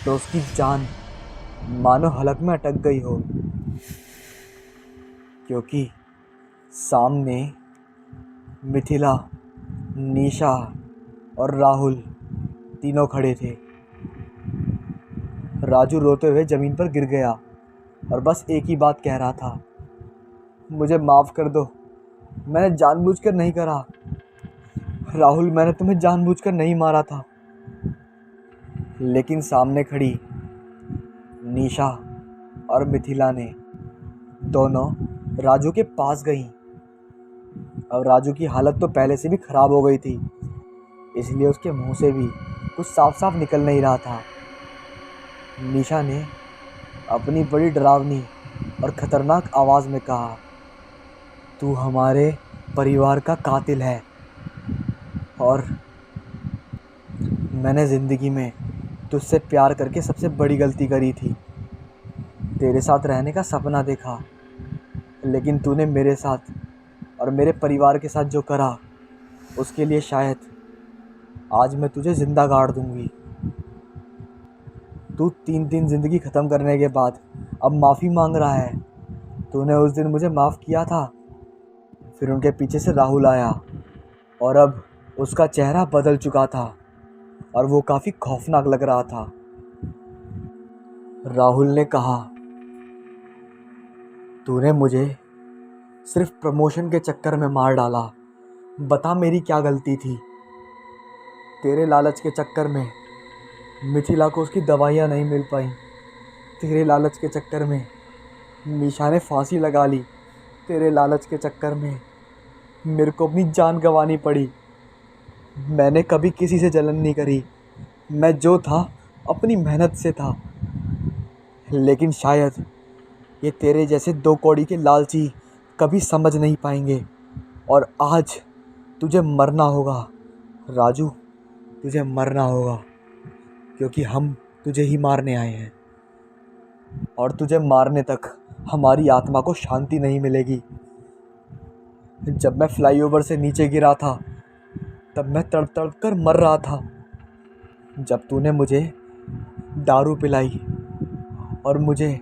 तो उसकी जान मानो हलक में अटक गई हो, क्योंकि सामने मिथिला, निशा और राहुल तीनों खड़े थे। राजू रोते हुए ज़मीन पर गिर गया और बस एक ही बात कह रहा था, मुझे माफ़ कर दो, मैंने जानबूझकर नहीं करा। राहुल, मैंने तुम्हें जानबूझकर नहीं मारा था। लेकिन सामने खड़ी निशा और मिथिला ने दोनों राजू के पास गईं। अब राजू की हालत तो पहले से भी ख़राब हो गई थी, इसलिए उसके मुंह से भी कुछ साफ साफ निकल नहीं रहा था। निशा ने अपनी बड़ी डरावनी और ख़तरनाक आवाज़ में कहा, तू हमारे परिवार का कातिल है और मैंने ज़िंदगी में तुझसे प्यार करके सबसे बड़ी गलती करी थी। तेरे साथ रहने का सपना देखा, लेकिन तूने मेरे साथ और मेरे परिवार के साथ जो करा उसके लिए शायद आज मैं तुझे ज़िंदा गाड़ दूँगी। तू 3 ज़िंदगी ख़त्म करने के बाद अब माफ़ी मांग रहा है। तूने उस दिन मुझे माफ़ किया था। फिर उनके पीछे से राहुल आया और अब उसका चेहरा बदल चुका था और वो काफ़ी खौफनाक लग रहा था। राहुल ने कहा, तूने मुझे सिर्फ प्रमोशन के चक्कर में मार डाला। बता मेरी क्या गलती थी। तेरे लालच के चक्कर में मिथिला को उसकी दवाइयाँ नहीं मिल पाई। तेरे लालच के चक्कर में निशा ने फांसी लगा ली। तेरे लालच के चक्कर में मेरे को अपनी जान गंवानी पड़ी। मैंने कभी किसी से जलन नहीं करी। मैं जो था अपनी मेहनत से था। लेकिन शायद ये तेरे जैसे 2 कौड़ी के लालची कभी समझ नहीं पाएंगे और आज तुझे मरना होगा राजू, तुझे मरना होगा, क्योंकि हम तुझे ही मारने आए हैं और तुझे मारने तक हमारी आत्मा को शांति नहीं मिलेगी। जब मैं फ्लाईओवर से नीचे गिरा था तब मैं तड़प तड़प कर मर रहा था। जब तूने मुझे दारू पिलाई और मुझे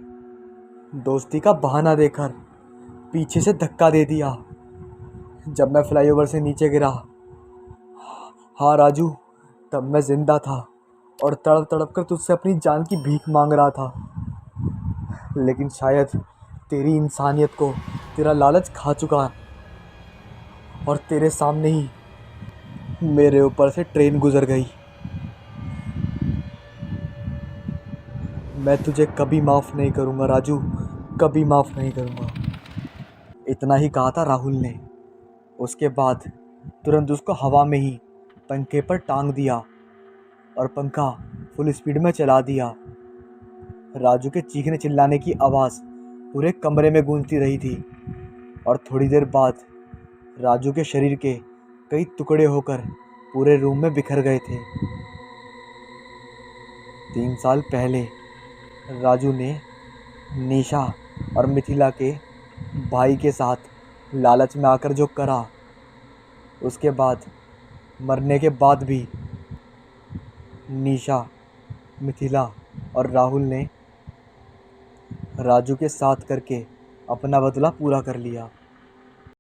दोस्ती का बहाना देकर पीछे से धक्का दे दिया। जब मैं फ्लाईओवर से नीचे गिरा, हाँ राजू, तब मैं ज़िंदा था और तड़प तड़प कर तुझसे अपनी जान की भीख मांग रहा था। लेकिन शायद तेरी इंसानियत को तेरा लालच खा चुका और तेरे सामने ही मेरे ऊपर से ट्रेन गुजर गई। मैं तुझे कभी माफ़ नहीं करूँगा राजू, कभी माफ़ नहीं करूँगा। इतना ही कहा था राहुल ने। उसके बाद तुरंत उसको हवा में ही पंखे पर टांग दिया और पंखा फुल स्पीड में चला दिया। राजू के चीखने चिल्लाने की आवाज़ पूरे कमरे में गूंजती रही थी और थोड़ी देर बाद राजू के शरीर के कई टुकड़े होकर पूरे रूम में बिखर गए थे। 3 साल पहले राजू ने निशा और मिथिला के भाई के साथ लालच में आकर जो करा, उसके बाद मरने के बाद भी निशा, मिथिला और राहुल ने राजू के साथ करके अपना बदला पूरा कर लिया।